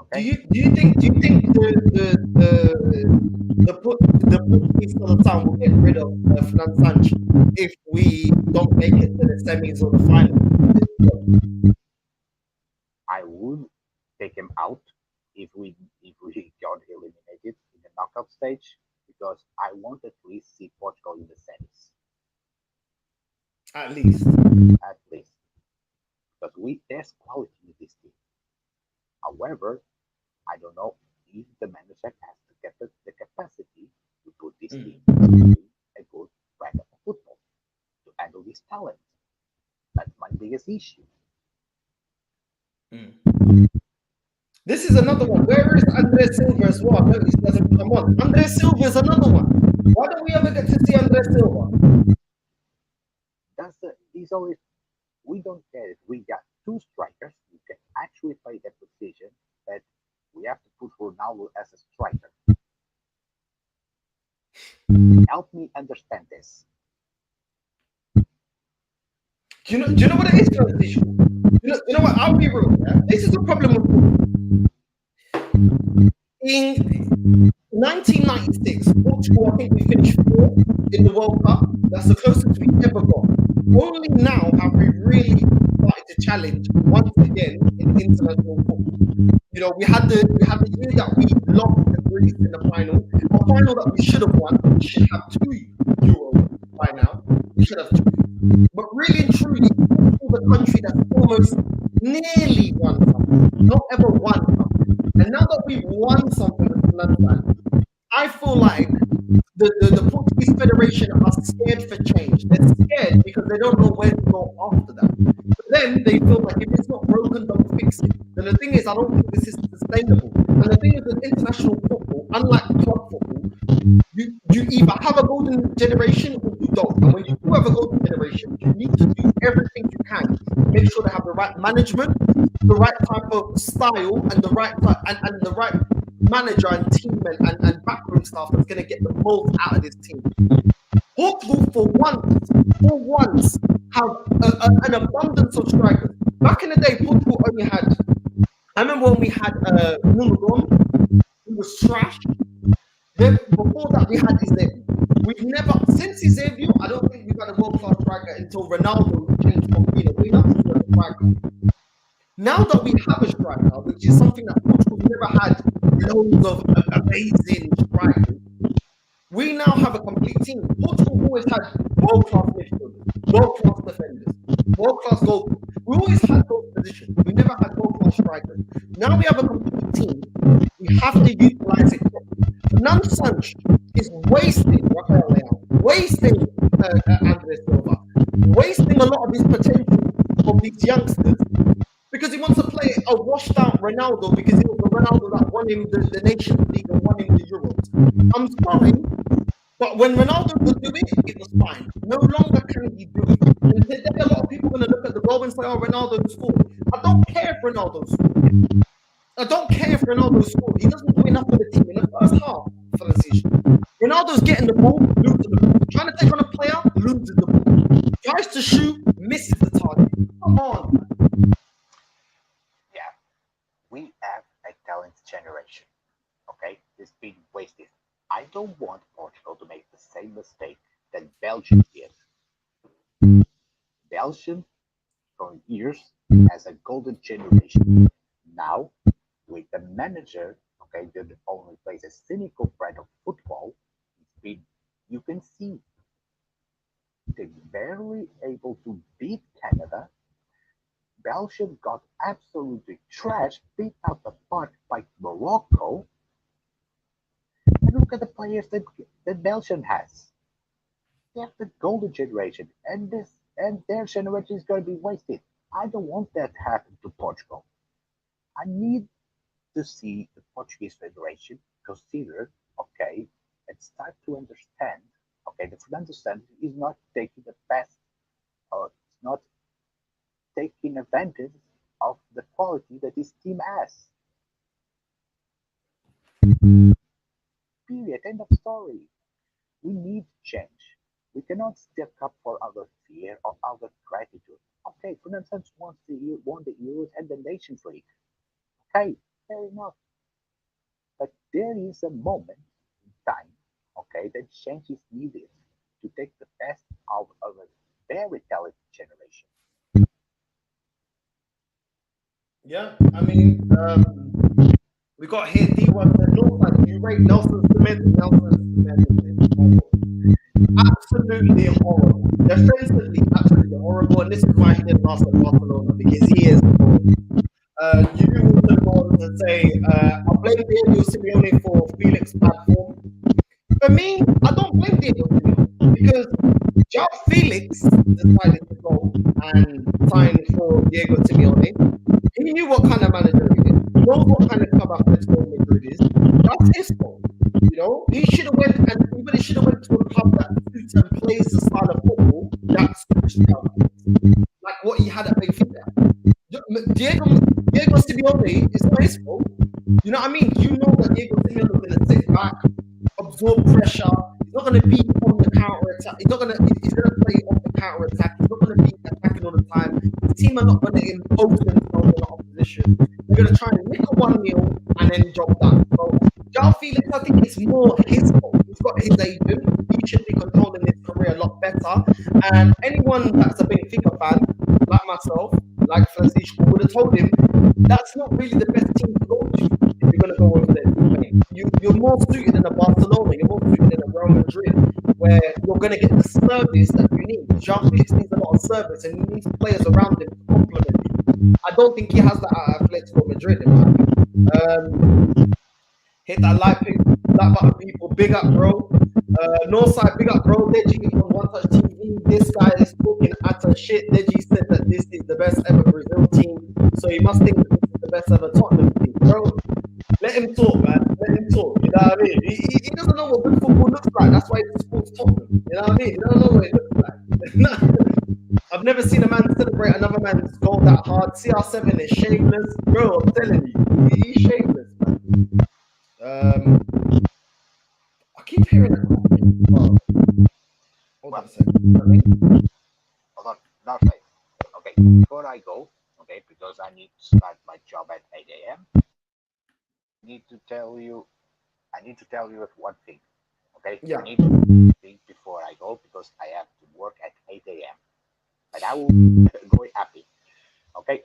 Okay. Do you think the Portuguese Sultan will get rid of Fernand Sancho if we don't make it to the semis or the final? I would take him out if we got eliminated in the knockout stage because I want at least see Portugal in the semis. At least. At least. Because there's quality in this team. However, I don't know if the manager has the capacity to put this team in a good brand of football to handle this talent. That's my biggest issue. This is another one. Where is Andres Silva as well? No, he doesn't come on. Andres Silva is another one. Why don't we ever get to see Andres Silva? He's always. We don't get it. We got two strikers who can actually play that position, but we have to put Ronaldo as a striker. Help me understand this. Do you know what it is, transition? You know what? I'll be real. Yeah? This is the problem with football. In 1996, Portugal, I think we finished fourth in the World Cup. That's the closest we've ever got. Only now have we really started to challenge once again in international football. You know, we had the year that we lost to Greece in the final, a final that we should have won. We should have 2 Euros by now. We should have 2. But really and truly, Portugal, the country that's almost nearly won something, not ever won something. And now that we've won something with London, I feel like the Portuguese Federation are scared for change. They're scared because they don't know where to go after that. But then they feel like if it's not broken, don't fix it. And the thing is, I don't think this is sustainable. And the thing is with international football, unlike club football, you either have a golden generation or you don't. And when you do have a golden generation, you need to do everything you can. Make sure they have the right management, the right type of style, and the right and the right manager and team and backroom staff that's going to get the most out of this team. Portugal, for once, have an abundance of strikers. Back in the day, Portugal only had. I remember when we had Nuno, who was trash. Then before that, we had Eusebio. We've never, since Eusebio, I don't think we've had a world-class striker until Ronaldo changed from being a winger to a striker. Now that we have a striker, which is something that Portugal never had loads of amazing strikers, we now have a complete team. Portugal always had world-class midfielders, world-class defenders, world-class goalkeepers. We always had those positions. We never had world-class strikers. Now we have a complete team. We have to utilize it properly. Nan Sanch is wasting Rafael Leao, wasting Andres Silva, wasting a lot of his potential of these youngsters because he wants to play a washed-out Ronaldo because it was the Ronaldo that won him the Nations League and won him the Euros. I'm sorry, but when Ronaldo could do it, it was fine. No longer can he do it. And then a lot of people are going to look at the goal and say, oh, Ronaldo scored. I don't care if Ronaldo scored. I don't care if Ronaldo scored. He doesn't do enough for the team in the first half for the season. Ronaldo's getting the ball, loses the ball. Trying to take on a player, loses the ball. Tries to shoot, misses the target. Come on. Yeah, we have a talent generation. Okay, it's been wasted. I don't want Portugal to make the same mistake that Belgium did. Belgium, for years, has a golden generation. Now, with the manager, okay, that only plays a cynical brand of football, you can see they're barely able to beat Canada. Belgium got absolutely trashed, beat out the park by Morocco. And look at the players that Belgium has. They have the golden generation, and their generation is going to be wasted. I don't want that to happen to Portugal. I need to see the Portuguese Federation consider, okay, and start to understand, okay, the Fernando Santos is not taking the best, or it's not taking advantage of the quality that this team has. Period. End of story. We need change. We cannot stick up for our fear or our gratitude. Okay, Fernando Santos won the Euros and the Nations League. Okay, fair enough. But there is a moment in time, okay, that change is needed to take the best out of a very talented generation. Yeah, I mean, we got here D1 said, Northside, you rate Nelson Cement. Absolutely horrible. Defensively, absolutely horrible. And this is why he didn't last at Barcelona, because he is horrible. You also go on to say, I blame Diego Simeone for Felix's bad form. For me, I don't blame Diego Simeone because João Felix decided to go and sign for Diego Simeone. He knew what kind of manager he is. He knows what kind of club Atletico Madrid is. That's his fault. You know, he should have went and he should have went to a club that suits and plays the style of football that suits him, like what he had at Benfica. Diego Simeone is not his fault. You know what I mean? You know that Diego Simeone is going to sit back, absorb pressure. He's not going to be on the counter attack. He's going to play off the counter attack. He's not going to be attacking all the time. The team are not going to impose themselves on the opposition. They're going to try and nick a 1-0 and then drop that. So João Felix, I think it's more his fault. He's got his agent. He should be controlling his career a lot better. And anyone that's a Benfica fan, like myself, like Francisco, would have told him that's not really the best team to go to if you're going to go over there. You're more suited in a Barcelona, you're more suited in a Real Madrid, where you're going to get the service that you need. João Felix needs a lot of service and he needs players around him to complement him. I don't think he has that at Atletico Madrid, in my opinion. Hit that like button, people. Big up, bro. Northside, big up, bro. Deji on One Touch TV. This guy is talking utter shit. Deji said that this is the best ever Brazil team, so he must think that this is the best ever Tottenham team, bro. Let him talk, man. Let him talk. You know what I mean? He doesn't know what good football looks like. That's why he supports Tottenham. You know what I mean? He doesn't know what it looks like. I've never seen a man celebrate another man's goal that hard. CR7 is shameless, bro. I'm telling you, he's shameless, man. I keep hearing it. Oh. Hold on a second. Hold on. Now, okay. Before I go, okay, because I need to start my job at 8 a.m. I need to tell you one thing. Okay? Yeah. I need to think before I go because I have to work at 8 a.m. But I will go happy. Okay.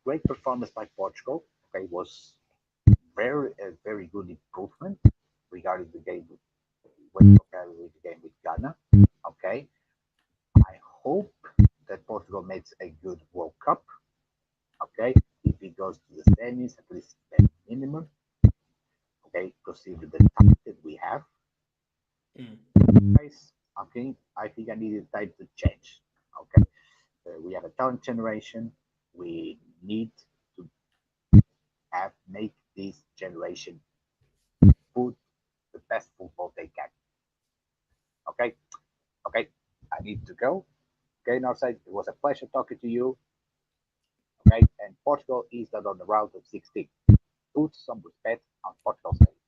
Great performance by Portugal. Okay, was very good improvement regarding the game when compared with the game with Ghana. Okay. I hope that Portugal makes a good World Cup. Okay. If it goes to the semis, at least at minimum. Okay, consider the time that we have. Guys, I think I needed time to change. Okay. We have a talent generation. We need to make this generation put the best football they can. Okay, I need to go. Okay, Northside, it was a pleasure talking to you. Okay, and Portugal is not on the round of 16. Put some respect on Portugal's name.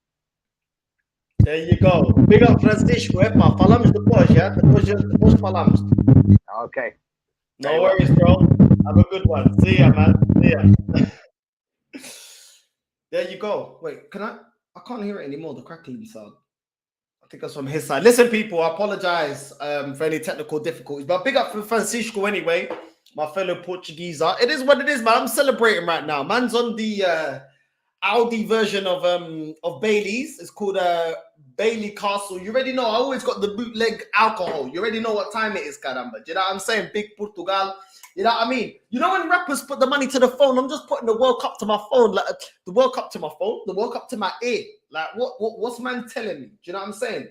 There you go. Big up Francisco. Epa, falamos depois, yeah? Depois falamos. Okay. No worries, bro. Have a good one. See ya, man. See ya. There you go. Wait, I can't hear it anymore, the crackling sound. I think that's from his side. Listen, people, I apologize for any technical difficulties, but big up for Francisco anyway, my fellow Portuguese. It is what it is, man. I'm celebrating right now. Man's on the Audi version of Bailey's. It's called Bailey Castle. You already know. I always got the bootleg alcohol. You already know what time it is, caramba. Do you know what I'm saying? Big Portugal. You know what I mean? You know when rappers put the money to the phone, I'm just putting the World Cup to my phone, like the World Cup to my phone, the World Cup to my ear. Like what's man telling me? Do you know what I'm saying?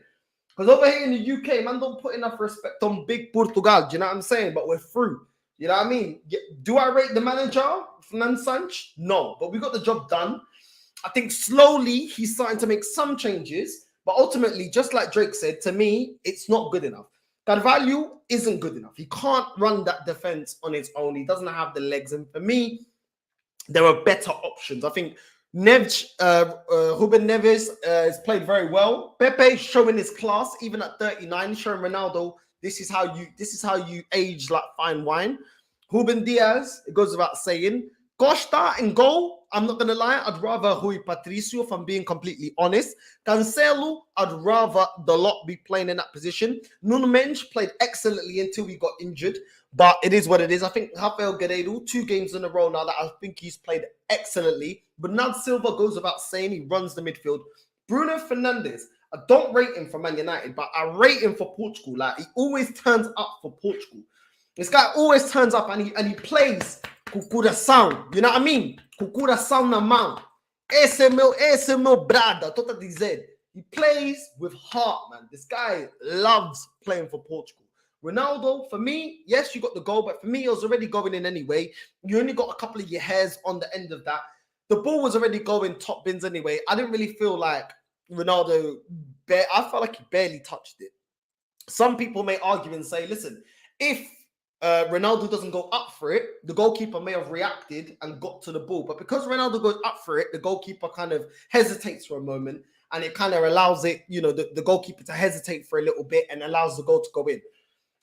Because over here in the UK, man don't put enough respect on big Portugal. Do you know what I'm saying? But we're through. You know what I mean? Do I rate the manager, Fernando Sanch? No, but we got the job done. I think slowly he's starting to make some changes, but ultimately, just like Drake said, to me, it's not good enough. Carvalho isn't good enough. He can't run that defense on its own. He doesn't have the legs. And for me, there are better options. I think Ruben Neves has played very well. Pepe showing his class, even at 39, showing Ronaldo, this is how you age like fine wine. Ruben Diaz, it goes without saying. Costa in goal, I'm not going to lie, I'd rather Rui Patricio, if I'm being completely honest. Cancelo, I'd rather the lot be playing in that position. Nuno Mendes played excellently until he got injured, but it is what it is. I think Rafael Guerreiro, 2 games in a row now that I think he's played excellently. Bernardo Silva goes without saying, he runs the midfield. Bruno Fernandes, I don't rate him for Man United, but I rate him for Portugal. Like, he always turns up for Portugal. This guy always turns up and he plays coração, you know what I mean? Com coração na mão. Esse é meu brada, tô a dizer. He plays with heart, man. This guy loves playing for Portugal. Ronaldo, for me, yes, you got the goal, but for me, it was already going in anyway. You only got a couple of your hairs on the end of that. The ball was already going top bins anyway. I didn't really feel like Ronaldo, I felt like he barely touched it. Some people may argue and say, listen, if Ronaldo doesn't go up for it, the goalkeeper may have reacted and got to the ball. But because Ronaldo goes up for it, the goalkeeper kind of hesitates for a moment, and it kind of allows it, the goalkeeper to hesitate for a little bit and allows the goal to go in.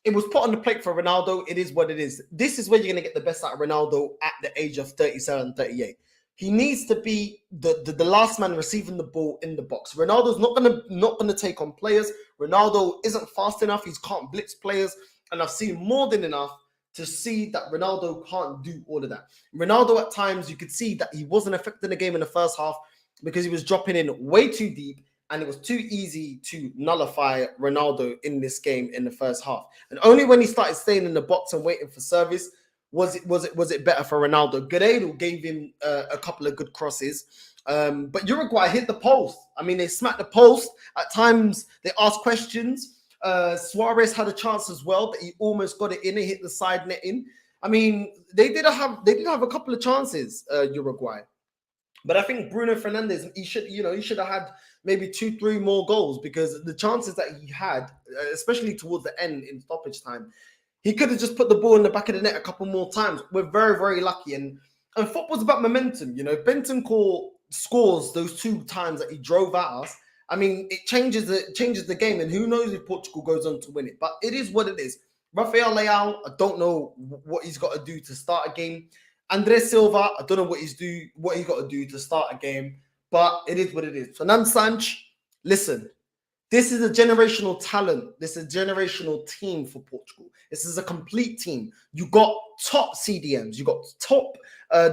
It was put on the plate for Ronaldo. It is what it is. This is where you're going to get the best out of Ronaldo at the age of 37, 38. He needs to be the last man receiving the ball in the box. Ronaldo's not gonna take on players. Ronaldo isn't fast enough. He can't blitz players. And I've seen more than enough to see that Ronaldo can't do all of that. Ronaldo, at times, you could see that he wasn't affecting the game in the first half because he was dropping in way too deep, and it was too easy to nullify Ronaldo in this game in the first half. And only when he started staying in the box and waiting for service was it better for Ronaldo. Guerreiro gave him a couple of good crosses, but Uruguay hit the post. I mean, they smacked the post. At times, they asked questions. Suarez had a chance as well, but he almost got it in and hit the side netting. I mean, they did have a couple of chances, Uruguay. But I think Bruno Fernandes, he should have had maybe 2-3 more goals, because the chances that he had, especially towards the end in stoppage time, he could have just put the ball in the back of the net a couple more times. We're very, very lucky. And football's about momentum. Bentancur scores those 2 times that he drove at us. I mean, it changes the game, and who knows if Portugal goes on to win it. But it is what it is. Rafael Leao, I don't know what he's got to do to start a game. Andres Silva, I don't know what he's got to do to start a game. But it is what it is. Fernando Sanch, listen, this is a generational talent. This is a generational team for Portugal. This is a complete team. You got top CDMs. You got top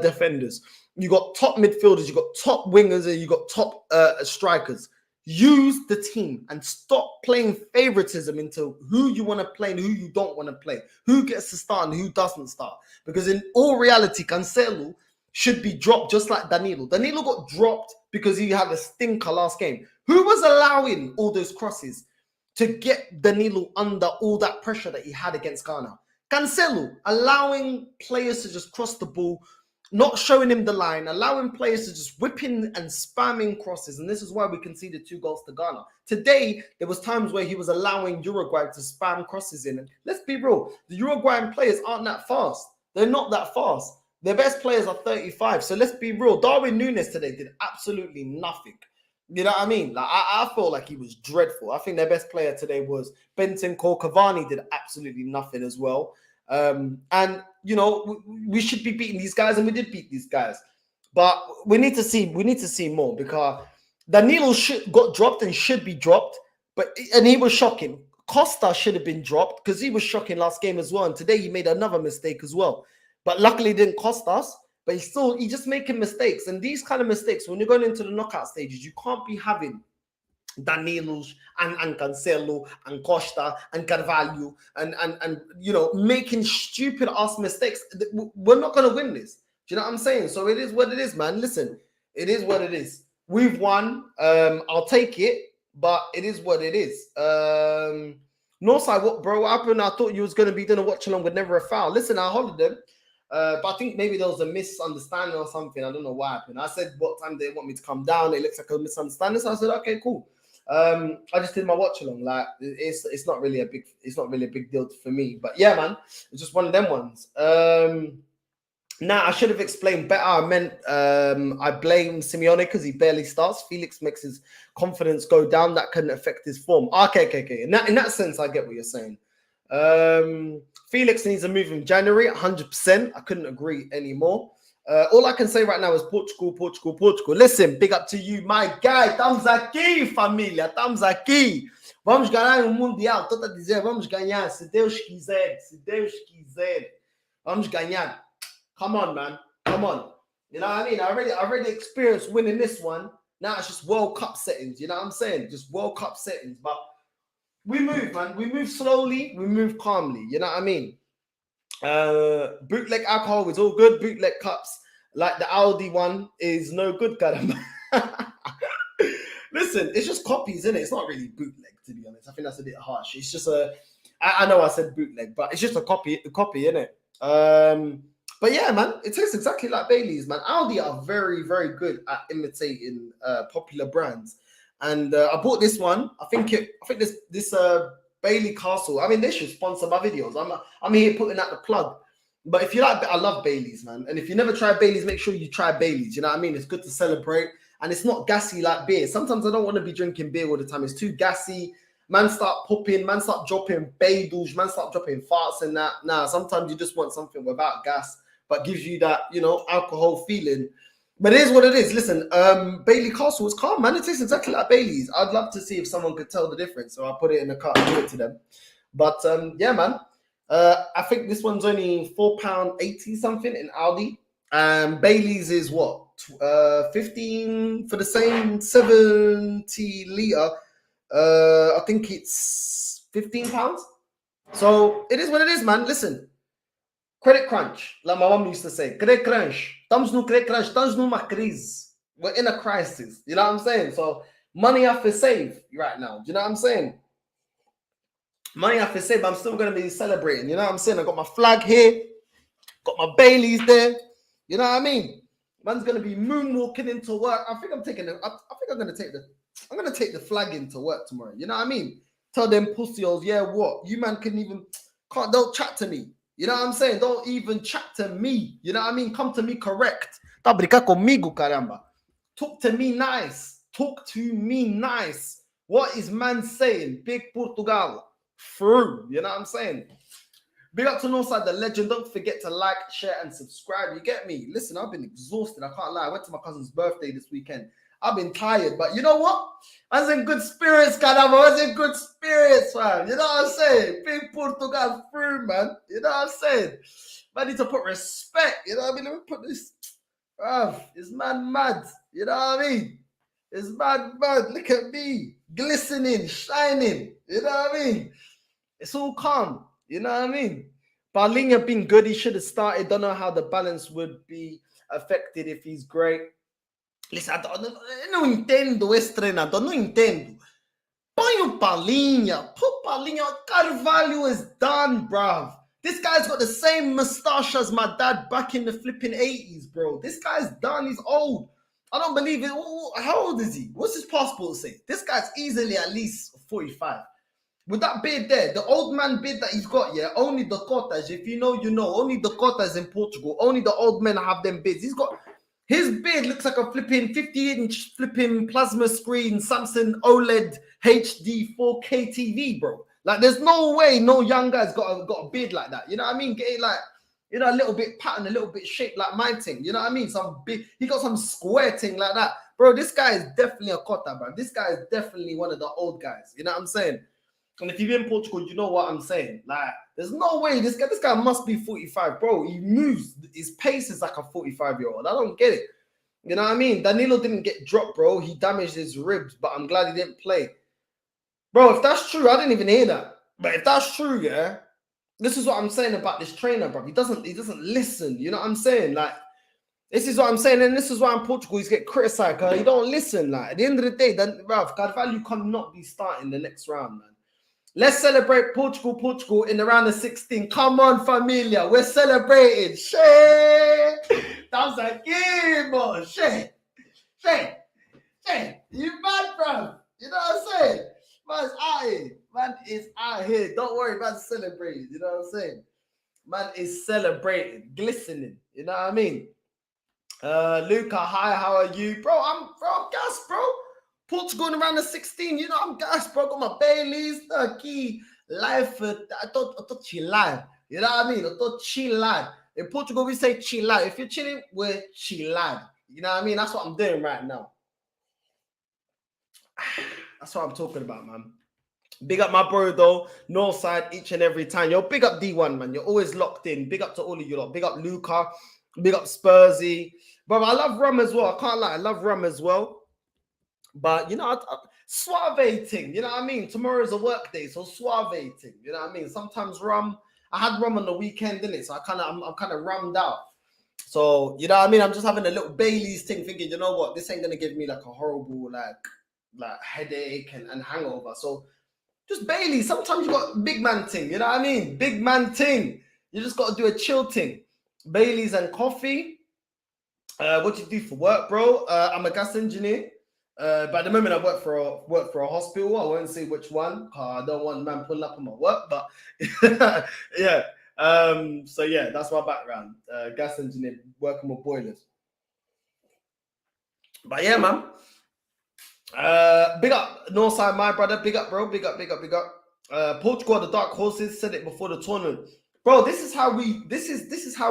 defenders. You got top midfielders. You got top wingers, and you got top strikers. Use the team and stop playing favoritism into who you want to play and who you don't want to play, who gets to start and who doesn't start. Because in all reality, Cancelo should be dropped just like Danilo. Danilo got dropped because he had a stinker last game. Who was allowing all those crosses to get Danilo under all that pressure that he had against Ghana? Cancelo, allowing players to just cross the ball, not showing him the line, allowing players to just whip in and spamming crosses. And this is why we conceded 2 goals to Ghana. Today, there was times where he was allowing Uruguay to spam crosses in. And let's be real, the Uruguayan players aren't that fast. They're not that fast. Their best players are 35. So let's be real. Darwin Núñez today did absolutely nothing. You know what I mean? Like I feel like he was dreadful. I think their best player today was Bentancur. Cavani did absolutely nothing as well. And we should be beating these guys, and we did beat these guys. But we need to see more, because Danilo got dropped and should be dropped, and he was shocking. Costa should have been dropped because he was shocking last game as well, and today he made another mistake as well. But luckily it didn't cost us. But he's just making mistakes, and these kind of mistakes, when you're going into the knockout stages, you can't be having Danilos and Cancelo and Costa and Carvalho and making stupid ass mistakes. We're not going to win this. Do you know what I'm saying? So it is what it is, man. Listen, it is what it is. We've won. I'll take it, but it is what it is. Northside, what happened? I thought you was going to be doing a watch along with Never a Foul. Listen, I hollered them. But I think maybe there was a misunderstanding or something. I don't know what happened. I said what time they want me to come down. It looks like a misunderstanding. So I said, okay, cool. I just did my watch along. Like it's not really a big deal for me. But yeah, man, it's just one of them ones. Now I should have explained better. I meant I blame Simeone because he barely starts. Felix makes his confidence go down. That couldn't affect his form. Okay. In that sense, I get what you're saying. Felix needs a move in January, 100%. I couldn't agree anymore. All I can say right now is Portugal. Listen, big up to you, my guy. Estamos aqui, família. Estamos aqui. Vamos ganhar o Mundial. Estou a dizer, vamos ganhar. Se Deus quiser. Vamos ganhar. Come on, man. Come on. You know what I mean? I already experienced winning this one. Now it's just World Cup settings. You know what I'm saying? Just World Cup settings. But we move, man. We move slowly. We move calmly. You know what I mean? Bootleg alcohol is all good. Bootleg cups, like the Aldi one, is no good, Kadamba. Listen, it's just copies, isn't it? It's not really bootleg, to be honest. I think that's a bit harsh. It's just I know I said bootleg, but it's just a copy, innit? But yeah, man, it tastes exactly like Bailey's, man. Aldi are very, very good at imitating popular brands. And I bought this one. I think this Bailey Castle. I mean, they should sponsor my videos. I'm here putting out the plug. But if you like, I love Bailey's, man. And if you never tried Bailey's, make sure you try Bailey's. You know what I mean? It's good to celebrate. And it's not gassy like beer. Sometimes I don't want to be drinking beer all the time. It's too gassy. Man start popping. Man start dropping badouche. Man start dropping farts and that. Nah, sometimes you just want something without gas, but gives you that, you know, alcohol feeling. But it is what it is. Listen, Bailey Castle is calm, man. It tastes exactly like Bailey's. I'd love to see if someone could tell the difference. So I'll put it in the cart and give it to them. But yeah, man. I think this one's only £4.80 something in Aldi. Bailey's is what? 15 for the same 70 litre. I think it's £15. So it is what it is, man. Listen, credit crunch, like my mom used to say, credit crunch. Estamos no credit crunch, estamos numa crise. We're in a crisis. You know what I'm saying? So money I have to save right now. Do you know what I'm saying? Money I have to save, but I'm still going to be celebrating. You know what I'm saying? I got my flag here, got my Baileys there. You know what I mean? Man's going to be moonwalking into work. I think I'm going to take the flag into work tomorrow. You know what I mean? Tell them pussies, yeah, what? You man don't chat to me. You know what I'm saying? Don't even chat to me. You know what I mean? Come to me correct. Tá brincar comigo, caramba. Talk to me nice. Talk to me nice. What is man saying? Big Portugal. Through. You know what I'm saying? Big up to Northside, the legend. Don't forget to like, share, and subscribe. You get me? Listen, I've been exhausted. I can't lie. I went to my cousin's birthday this weekend. I've been tired, but you know what? I was in good spirits, caramba. I was in good spirits, man. You know what I'm saying? Big Portugal through, man. You know what I'm saying? I need to put respect. You know what I mean? Let me put this. It's mad. You know what I mean? It's mad. Look at me. Glistening, shining. You know what I mean? It's all calm. You know what I mean? Paulinho been good. He should have started. Don't know how the balance would be affected if he's great. Listen, não entendo esse treinador, não entendo. Põe o Paulinho. Put Paulinho. Carvalho is done, bruv. This guy's got the same moustache as my dad back in the flipping 80s, bro. This guy's done. He's old. I don't believe it. How old is he? What's his passport say? This guy's easily at least 45. With that beard there, the old man beard that he's got, yeah, only the Cotas, if you know, you know. Only the Cotas in Portugal. Only the old men have them beards. His beard looks like a flipping 50-inch flipping plasma screen Samsung OLED HD 4K TV, bro. Like, there's no way no young guy's got a beard like that. You know what I mean? Get it like, you know, a little bit patterned, a little bit shaped like my thing. You know what I mean? Some big, he got some square thing like that. Bro, this guy is definitely a Cota, bro. This guy is definitely one of the old guys. You know what I'm saying? And if you're in Portugal, you know what I'm saying. Like, there's no way this guy must be 45, bro. He moves. His pace is like a 45-year-old. I don't get it. You know what I mean? Danilo didn't get dropped, bro. He damaged his ribs, but I'm glad he didn't play. Bro, if that's true, I didn't even hear that. But if that's true, yeah, this is what I'm saying about this trainer, bro. He doesn't listen. You know what I'm saying? Like, this is what I'm saying, and this is why in Portugal he's get criticized because he don't listen. Like, at the end of the day, then, bro, Carvalho cannot be starting the next round, man. Let's celebrate Portugal in the round of 16. Come on, familia. We're celebrating. Shit. That was a game, bro. Shit. You mad, bro. You know what I'm saying? Man's out here. Man is out here. Don't worry, man's celebrating. You know what I'm saying? Man is celebrating. Glistening. You know what I mean? Luca, hi, how are you? Bro, I'm gassed, bro. Portugal in around the 16, you know, I'm gassed, bro. Got my Baileys, key life. I thought chill. You know what I mean? I thought chill. In Portugal, we say chill. If you're chilling, we're chill. You know what I mean? That's what I'm doing right now. That's what I'm talking about, man. Big up my bro, though. Northside each and every time. Yo, big up D1, man. You're always locked in. Big up to all of you lot. Big up Luca. Big up Spursy. Bro, I love rum as well. I can't lie. I love rum as well. But, you know, suave thing, you know what I mean? Tomorrow's a work day, so suave thing, you know what I mean? Sometimes rum, I had rum on the weekend, didn't it? So I'm kind of rummed out. So, you know what I mean? I'm just having a little Bailey's thing, thinking, you know what? This ain't going to give me like a horrible, like, like headache and hangover. So just Bailey. Sometimes you got big man thing. You know what I mean? Big man thing. You just got to do a chill thing. Baileys and coffee. What do you do for work, bro? I'm a gas engineer. But at the moment, I work for a hospital. I won't say which one. I don't want man pulling up on my work. But yeah. So yeah, that's my background. Gas engineer, working with boilers. But yeah, man. Big up Northside, my brother. Big up, bro. Big up. Portugal, the dark horses, said it before the tournament, bro. This is how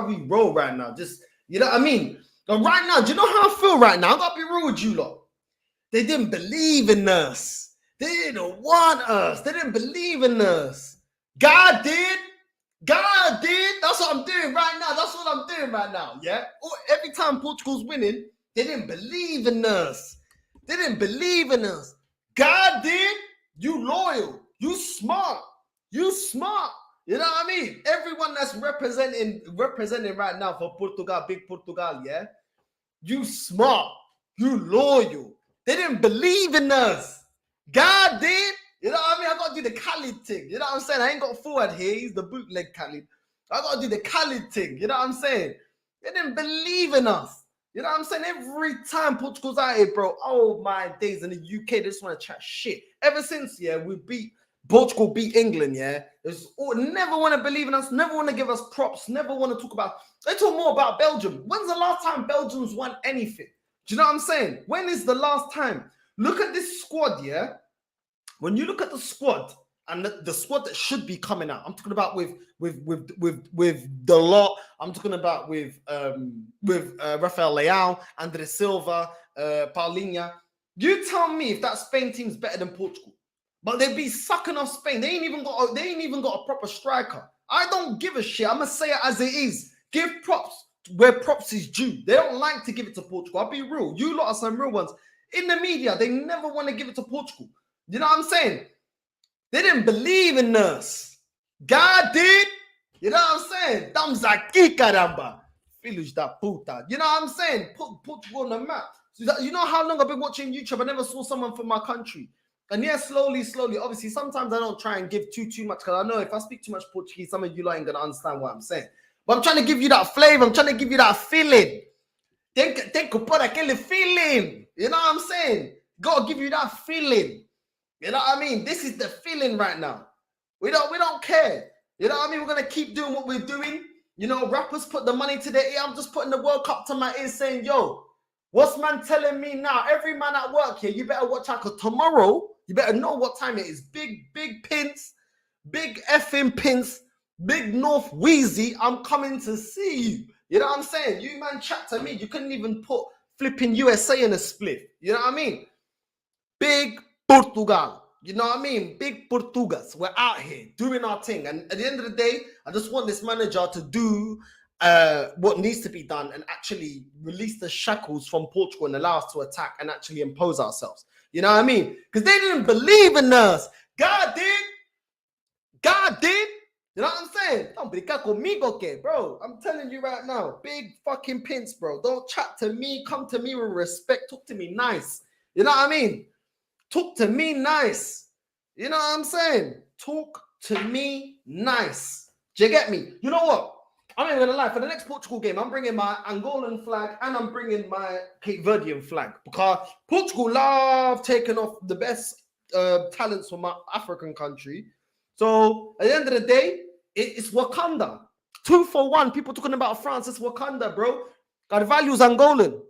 we roll right now. Just, you know what I mean? But right now, do you know how I feel right now? I gotta be real with you lot. They didn't believe in us. They didn't want us. They didn't believe in us. God did. That's what I'm doing right now. That's what I'm doing right now. Yeah. Every time Portugal's winning, they didn't believe in us. They didn't believe in us. God did. You loyal. You smart. You smart. You know what I mean? Everyone that's representing right now for Portugal, big Portugal, yeah? You smart. You loyal. They didn't believe in us. God did. You know what I mean? I got to do the Khalid thing. You know what I'm saying? I ain't got forward here. He's the bootleg Khalid. I got to do the Khalid thing. You know what I'm saying? They didn't believe in us. You know what I'm saying? Every time Portugal's out here, bro, oh my days, in the UK, they just want to chat shit. Ever since, yeah, Portugal beat England, yeah, never want to believe in us, never want to give us props, never want to talk about, they talk more about Belgium. When's the last time Belgium's won anything? Do you know what I'm saying? When is the last time? Look at this squad, yeah? When you look at the squad, and the squad that should be coming out, I'm talking about with the lot. I'm talking about with Rafael Leão, André Silva, Paulinho. You tell me if that Spain team's better than Portugal. But they'd be sucking off Spain. They ain't even got a proper striker. I don't give a shit. I'm gonna say it as it is. Give props where props is due. They don't like to give it to Portugal. I'll be real. You lot are some real ones. In the media, they never want to give it to Portugal. You know what I'm saying? They didn't believe in us. God did. You know what I'm saying? Estamos aqui, caramba. Filhos da puta. You know what I'm saying? Put Portugal on the map. You know how long I've been watching YouTube? I never saw someone from my country. And yeah, slowly. Obviously, sometimes I don't try and give too much, because I know if I speak too much Portuguese, some of you ain't going to understand what I'm saying. But I'm trying to give you that flavor. I'm trying to give you that feeling. Tem que pôr aquele feeling. You know what I'm saying? Got to give you that feeling. You know what I mean? This is the feeling right now. We don't care. You know what I mean? We're going to keep doing what we're doing. You know, rappers put the money to their ear. I'm just putting the World Cup to my ear saying, yo, what's man telling me now? Every man at work here, you better watch out, because tomorrow, you better know what time it is. Big pins, big effing pins, big North Wheezy. I'm coming to see you. You know what I'm saying? You man chat to me. You couldn't even put flipping USA in a split. You know what I mean? Big Portugal. You know what I mean? Big Portugas. We're out here doing our thing. And at the end of the day, I just want this manager to do what needs to be done and actually release the shackles from Portugal and allow us to attack and actually impose ourselves. You know what I mean? Because they didn't believe in us. God did. You know what I'm saying? Don't brincar conmigo, okay, bro. I'm telling you right now, big fucking pins, bro. Don't chat to me. Come to me with respect. Talk to me nice. You know what I mean? Talk to me nice. You know what I'm saying? Talk to me nice. Do you get me? You know what? I'm not even gonna lie. For the next Portugal game, I'm bringing my Angolan flag and I'm bringing my Cape Verdean flag, because Portugal love taking off the best talents from my African country. So at the end of the day, it's Wakanda. 2 for 1. People talking about France. It's Wakanda, bro. Carvalho's Angolan.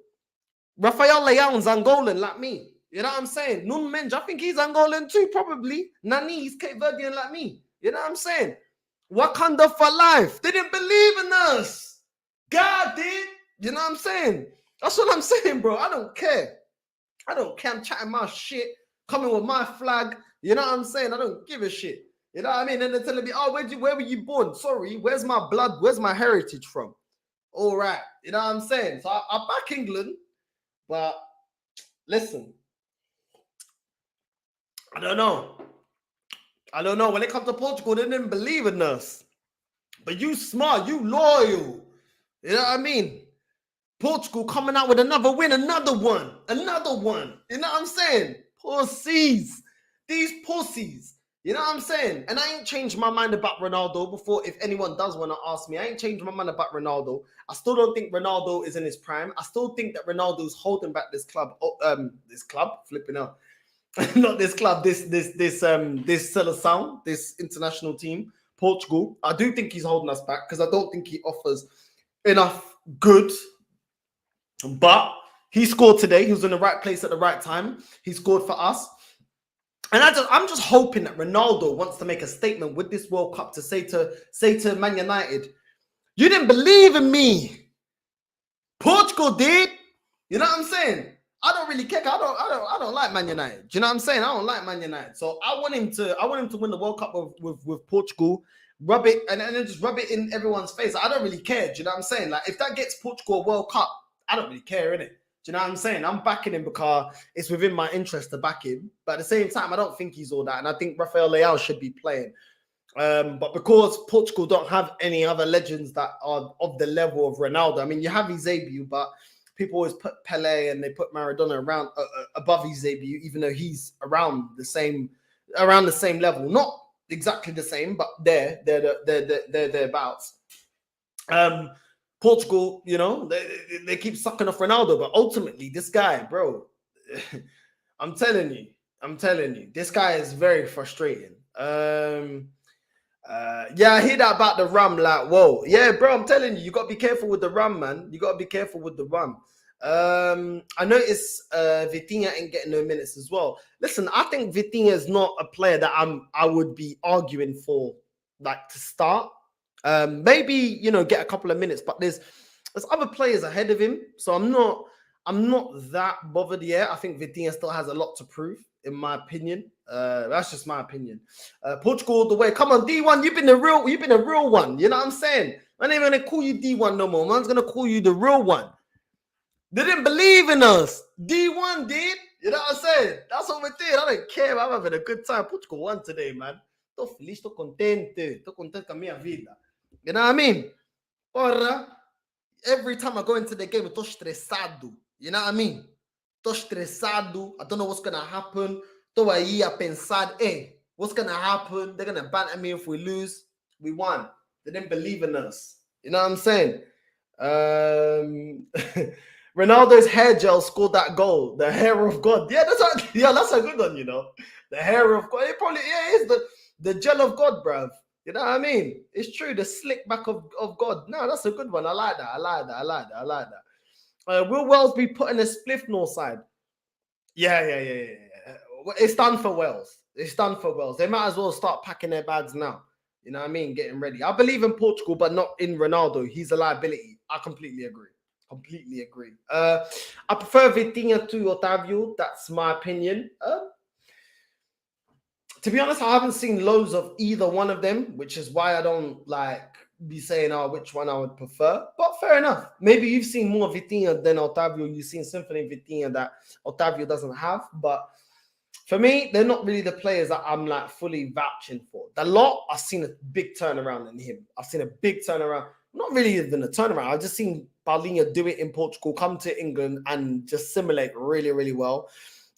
Rafael Leão's Angolan, like me. You know what I'm saying? Nuno Mendes, I think he's Angolan too, probably. Nani, he's Cape Verdean like me. You know what I'm saying? Wakanda for life. They didn't believe in us. God did. You know what I'm saying? That's what I'm saying, bro. I don't care. I'm chatting my shit, coming with my flag. You know what I'm saying? I don't give a shit. You know what I mean? And they're telling me, oh, where were you born? Sorry, where's my blood? Where's my heritage from? All right. You know what I'm saying? So I back England, but listen, I don't know. When it comes to Portugal, they didn't believe in us. But you smart, you loyal. You know what I mean? Portugal coming out with another win, another one. You know what I'm saying? pussies. These pussies. You know what I'm saying? And I ain't changed my mind about Ronaldo before. If anyone does want to ask me, I ain't changed my mind about Ronaldo. I still don't think Ronaldo is in his prime. I still think that Ronaldo's holding back this club. Flipping out. Not this club, this seleção, this international team, Portugal. I do think he's holding us back because I don't think he offers enough good. But he scored today. He was in the right place at the right time. He scored for us. And I'm just hoping that Ronaldo wants to make a statement with this World Cup to say to Man United, you didn't believe in me. Portugal did. You know what I'm saying? I don't really care. I don't like Man United. Do you know what I'm saying? I don't like Man United. So I want him to win the World Cup with Portugal, rub it and then just rub it in everyone's face. I don't really care. Do you know what I'm saying? Like if that gets Portugal a World Cup, I don't really care, innit? Do you know what I'm saying? I'm backing him because it's within my interest to back him. But at the same time, I don't think he's all that. And I think Rafael Leao should be playing. But because Portugal don't have any other legends that are of the level of Ronaldo, I mean, you have Eusebio, but people always put Pele and they put Maradona around above Eusebio, even though he's around the same level. Not exactly the same, but they're thereabouts. Portugal, you know, they keep sucking off Ronaldo, but ultimately, this guy, bro, I'm telling you, this guy is very frustrating. Yeah, I hear that about the rum, like, whoa. Yeah, bro, I'm telling you, you got to be careful with the rum, man. You got to be careful with the rum. I noticed Vitinha ain't getting no minutes as well. Listen, I think Vitinha is not a player that I would be arguing for, like, to start. Maybe, you know, get a couple of minutes, but there's other players ahead of him, so I'm not that bothered yet. I think Vitinha still has a lot to prove, in my opinion. That's just my opinion. Portugal all the way. Come on, D1, you've been a real one. You know what I'm saying? Man ain't gonna call you D1 no more. Man's gonna call you the real one. They didn't believe in us. D1 did. You know what I'm saying? That's what we did. I don't care. I'm having a good time. Portugal won today, man. Tô feliz, tô contente. Tô contente com a minha vida. You know what I mean? Porra. Every time I go into the game, eu tô estressado. You know what I mean? Tô estressado. I don't know what's gonna happen. Tô aí a pensar, hey, what's gonna happen? They're gonna ban at me if we lose. We won. They didn't believe in us. You know what I'm saying? Ronaldo's hair gel scored that goal. The hair of God. Yeah, that's a good one, you know. The hair of God. It probably is the gel of God, bruv. You know what I mean? It's true. The slick back of God. No, that's a good one. I like that. Will Wales be putting a spliff Northside? Yeah. It's done for Wales. They might as well start packing their bags now. You know what I mean? Getting ready. I believe in Portugal, but not in Ronaldo. He's a liability. I completely agree. I prefer Vitinha to Otavio. That's my opinion. To be honest, I haven't seen loads of either one of them, which is why I don't like be saying which one I would prefer. But fair enough. Maybe you've seen more Vitinha than Otavio. You've seen Symphony Vitinha that Otavio doesn't have. But for me, they're not really the players that I'm like fully vouching for. The lot, I've seen a big turnaround in him. Not really even a turnaround. I've just seen Paulinho do it in Portugal, come to England and just simulate really, really well.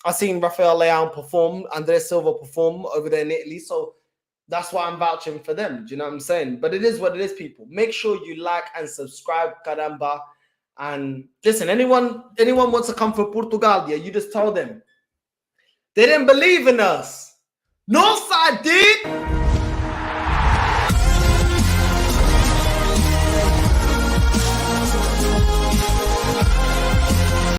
I've seen Rafael Leao perform, Andrés Silva perform over there in Italy. So that's why I'm vouching for them. Do you know what I'm saying? But it is what it is, people. Make sure you like and subscribe, caramba. And listen, anyone wants to come for Portugal, yeah, you just tell them. They didn't believe in us. Northside did.